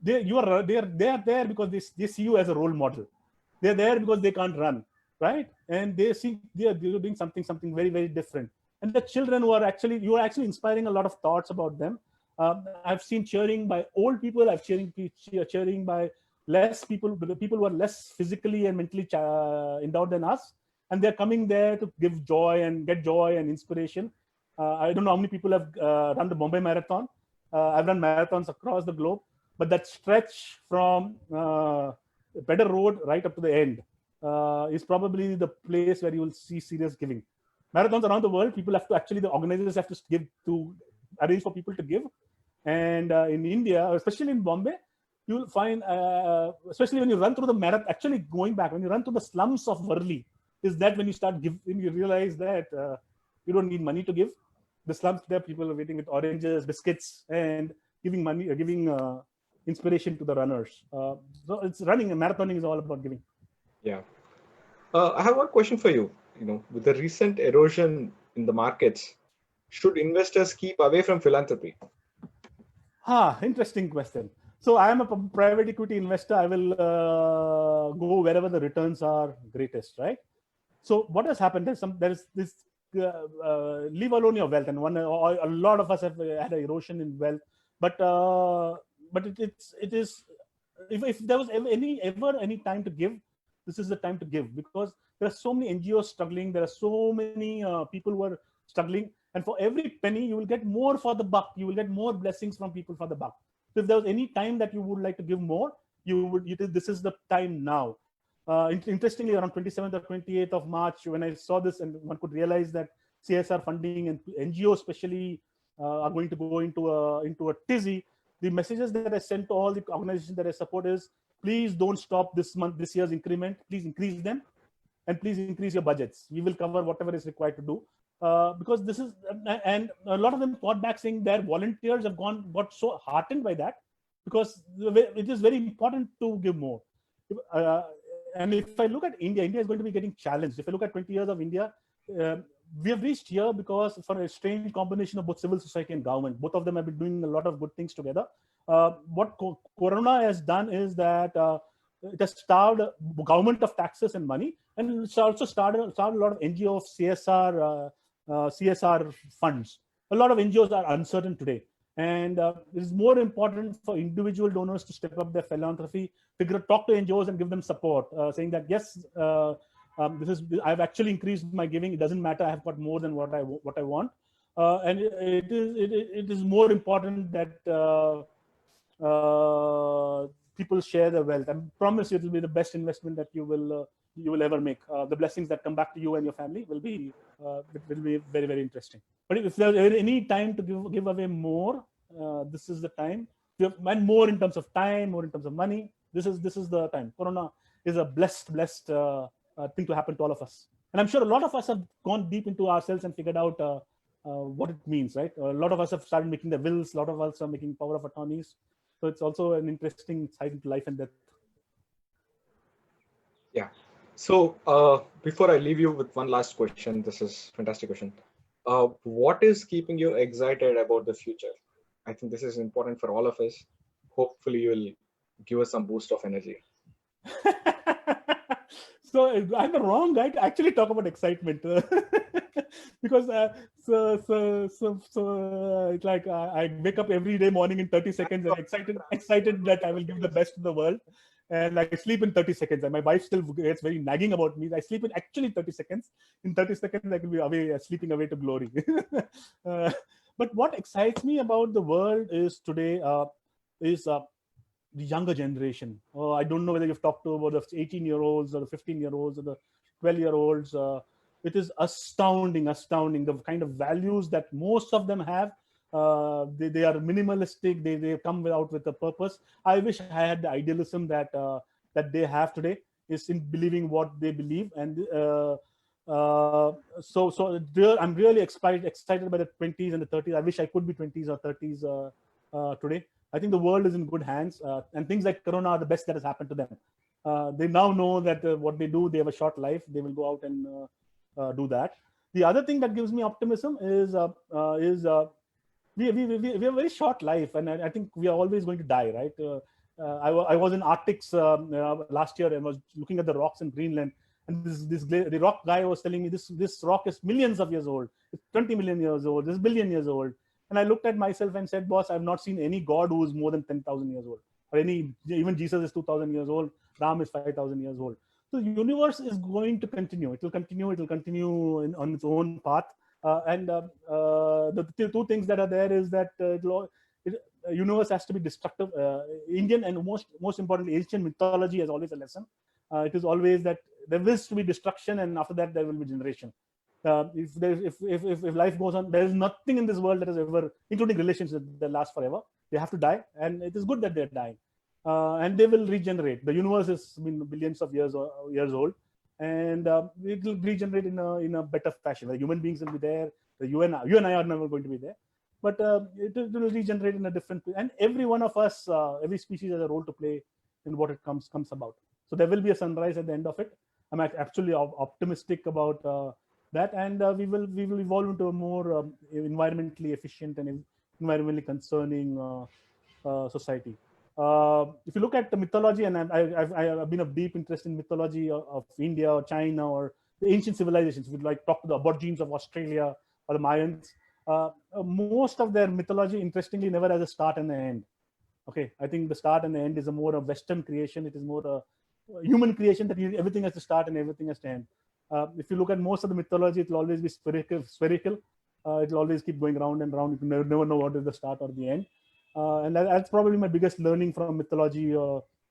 they are there because they see you as a role model. They're there because they can't run, right? And they see they're doing something very, very different. And the children you are actually inspiring a lot of thoughts about them. I've seen cheering by old people. I've cheering by less people who are less physically and mentally endowed than us, and they're coming there to give joy and get joy and inspiration. I don't know how many people have run the Bombay Marathon. I've run marathons across the globe, but that stretch from Better Road right up to the end is probably the place where you will see serious giving. Marathons around the world, the organizers have to arrange for people to give. And in India, especially in Bombay, you'll find, especially when you run through the marathon, actually going back, when you run through the slums of Worli, is that when you start giving, you realize that you don't need money to give. The slums there, people are waiting with oranges, biscuits, and giving money, giving inspiration to the runners. So it's running, and marathoning is all about giving. Yeah. I have one question for you. With the recent erosion in the markets, should investors keep away from philanthropy? Interesting question. So I am a private equity investor. I will go wherever the returns are greatest, right? So what has happened? There is this leave alone your wealth, and a lot of us have had an erosion in wealth. But it is if there was ever any time to give, this is the time to give, because there are so many NGOs struggling. There are so many people who are struggling, and for every penny you will get more for the buck. You will get more blessings from people for the buck. So if there was any time that you would like to give more, this is the time now. Interestingly, around 27th or 28th of March, when I saw this, and one could realize that CSR funding and NGOs especially are going to go into a tizzy. The messages that I sent to all the organizations that I support is, please don't stop this year's increment. Please increase them. and please increase your budgets. We will cover whatever is required to do. Because this is, and a lot of them fought back saying their volunteers have got so heartened by that, because it is very important to give more. And if I look at India, India is going to be getting challenged. If I look at 20 years of India, we have reached here because for a strange combination of both civil society and government. Both of them have been doing a lot of good things together. What Corona has done is that it has starved government of taxes and money, and it's also started a lot of NGO CSR funds. A lot of NGOs are uncertain today, and it is more important for individual donors to step up their philanthropy, talk to NGOs and give them support, saying that yes, I've actually increased my giving. It doesn't matter. I have got more than what I want, and it is more important that people share their wealth. I promise you, it will be the best investment that you will ever make. The blessings that come back to you and your family will be very, very interesting. But if there's any time to give away more, this is the time. And more in terms of time, more in terms of money. This is the time. Corona is a blessed thing to happen to all of us. And I'm sure a lot of us have gone deep into ourselves and figured out what it means, right? A lot of us have started making the wills. A lot of us are making power of attorneys. So it's also an interesting side into life and death. Yeah. So before I leave you with one last question, this is a fantastic question. What is keeping you excited about the future? I think this is important for all of us. Hopefully you will give us some boost of energy. So I'm the wrong guy to actually talk about excitement, because it's like I wake up every day morning in 30 seconds and excited that I will give the best to the world, and I sleep in 30 seconds. And my wife still gets very nagging about me. I sleep in actually 30 seconds. In 30 seconds, I can be sleeping away to glory. But what excites me about the world is today is the younger generation. I don't know whether you've talked to about the 18-year-olds or the 15-year-olds or the 12-year-olds. It is astounding the kind of values that most of them have. They are minimalistic. They come out with a purpose. I wish I had the idealism that they have today, is in believing what they believe. And so I'm really excited by the 20s and the 30s. I wish I could be 20s or 30s today. I think the world is in good hands, and things like Corona are the best that has happened to them. They now know that what they do, they have a short life. They will go out and do that. The other thing that gives me optimism is we have a very short life, and I think we are always going to die, right? I was in Arctics last year and was looking at the rocks in Greenland, and the rock guy was telling me this rock is millions of years old. It's 20 million years old. This is billion years old. And I looked at myself and said, boss, I've not seen any God who is more than 10,000 years old. Or even Jesus is 2,000 years old. Ram is 5,000 years old. So the universe is going to continue. It will continue on its own path. The two things that are there is that the universe has to be destructive. Indian and most importantly, ancient mythology has always a lesson. It is always that there is to be destruction, and after that there will be generation. If life goes on, there is nothing in this world that is ever, including relationships, that last forever. They have to die, and it is good that they're dying, and they will regenerate. The universe is billions of years old, and it will regenerate in a better fashion. The human beings will be there. You and I are never going to be there, but it will regenerate in a different way. And every one of us, every species has a role to play in what it comes about. So there will be a sunrise at the end of it. I'm actually optimistic about that, and we will evolve into a more environmentally efficient and environmentally concerning society. If you look at the mythology, and I've been of deep interest in mythology of India or China or the ancient civilizations. If you like talk to the Aborigines of Australia or the Mayans, most of their mythology, interestingly, never has a start and an end. Okay, I think the start and the end is a more of Western creation. It is more a human creation, that everything has to start and everything has to end. If you look at most of the mythology, it will always be spherical. It will always keep going round and round. You never know what is the start or the end. And that's probably my biggest learning from mythology,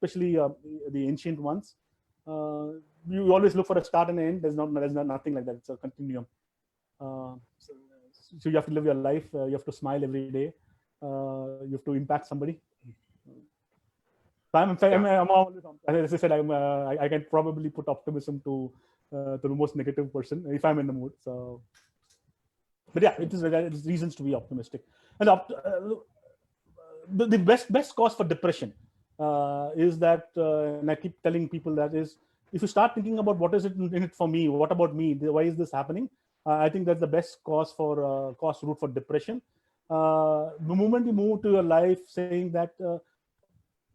especially the ancient ones. You always look for a start and an end. There's nothing like that. It's a continuum. So you have to live your life. You have to smile every day. You have to impact somebody. I'm always, as I said, I can probably put optimism to to the most negative person if I'm in the mood. So, but yeah, it is reasons to be optimistic. And the best cause for depression is that, and I keep telling people that is, if you start thinking about what is it in it for me, what about me, why is this happening? I think that's the best cause for cause route for depression. The moment you move to your life saying that,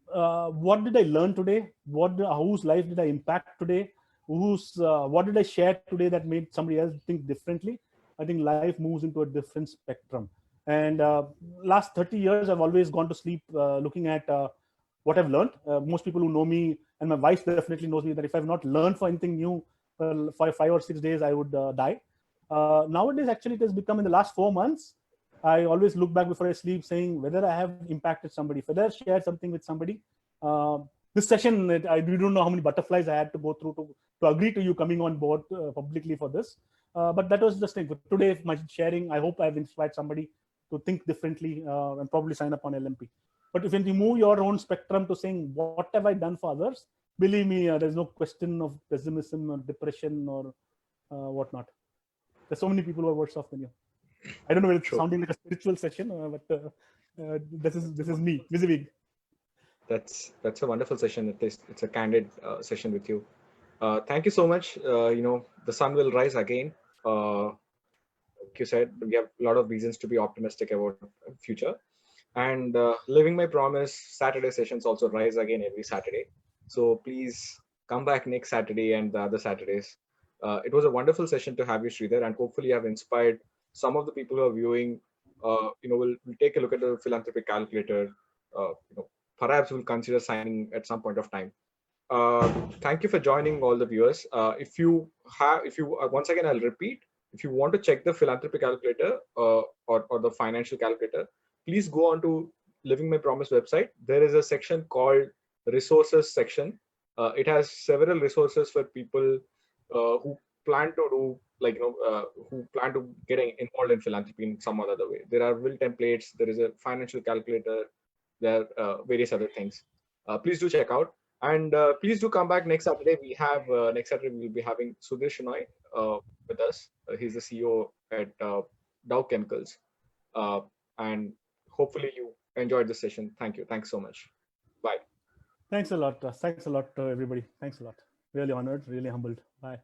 what did I learn today? Whose life did I impact today? What did I share today that made somebody else think differently? I think life moves into a different spectrum. And last 30 years, I've always gone to sleep looking at what I've learned. Most people who know me, and my wife definitely knows me, that if I've not learned for anything new for 5 or 6 days, I would die. Nowadays, actually, it has become in the last 4 months. I always look back before I sleep, saying whether I have impacted somebody, whether I shared something with somebody. This session, we don't know how many butterflies I had to go through to agree to you coming on board publicly for this. But that was just thing. Today, my sharing, I hope I've inspired somebody to think differently and probably sign up on LMP. But if you remove your own spectrum to saying, what have I done for others? Believe me, there's no question of pessimism or depression or whatnot. There's so many people who are worse off than you. I don't know if it's sounding like a spiritual session, but this is me, Vizivig. That's a wonderful session. It's a candid session with you. Thank you so much. The sun will rise again. Like you said, we have a lot of reasons to be optimistic about the future. And living my promise, Saturday sessions also rise again every Saturday. So please come back next Saturday and the other Saturdays. It was a wonderful session to have you, Sridhar, and hopefully you have inspired some of the people who are viewing. We'll take a look at the philanthropic calculator. Perhaps we'll consider signing at some point of time. Thank you for joining all the viewers. Once again, I'll repeat, if you want to check the philanthropy calculator or the financial calculator, please go on to Living My Promise website. There is a section called resources section. It has several resources for people who plan to do who plan to get involved in philanthropy in some other way. There are will templates. There is a financial calculator. There are various other things. Please do check out. And please do come back next Saturday. Next Saturday we'll be having Sudhir Shenoy with us. He's the CEO at Dow Chemicals, and hopefully you enjoyed the session. Thank you. Thanks so much. Bye. Thanks a lot. Thanks a lot to everybody. Thanks a lot. Really honored. Really humbled. Bye.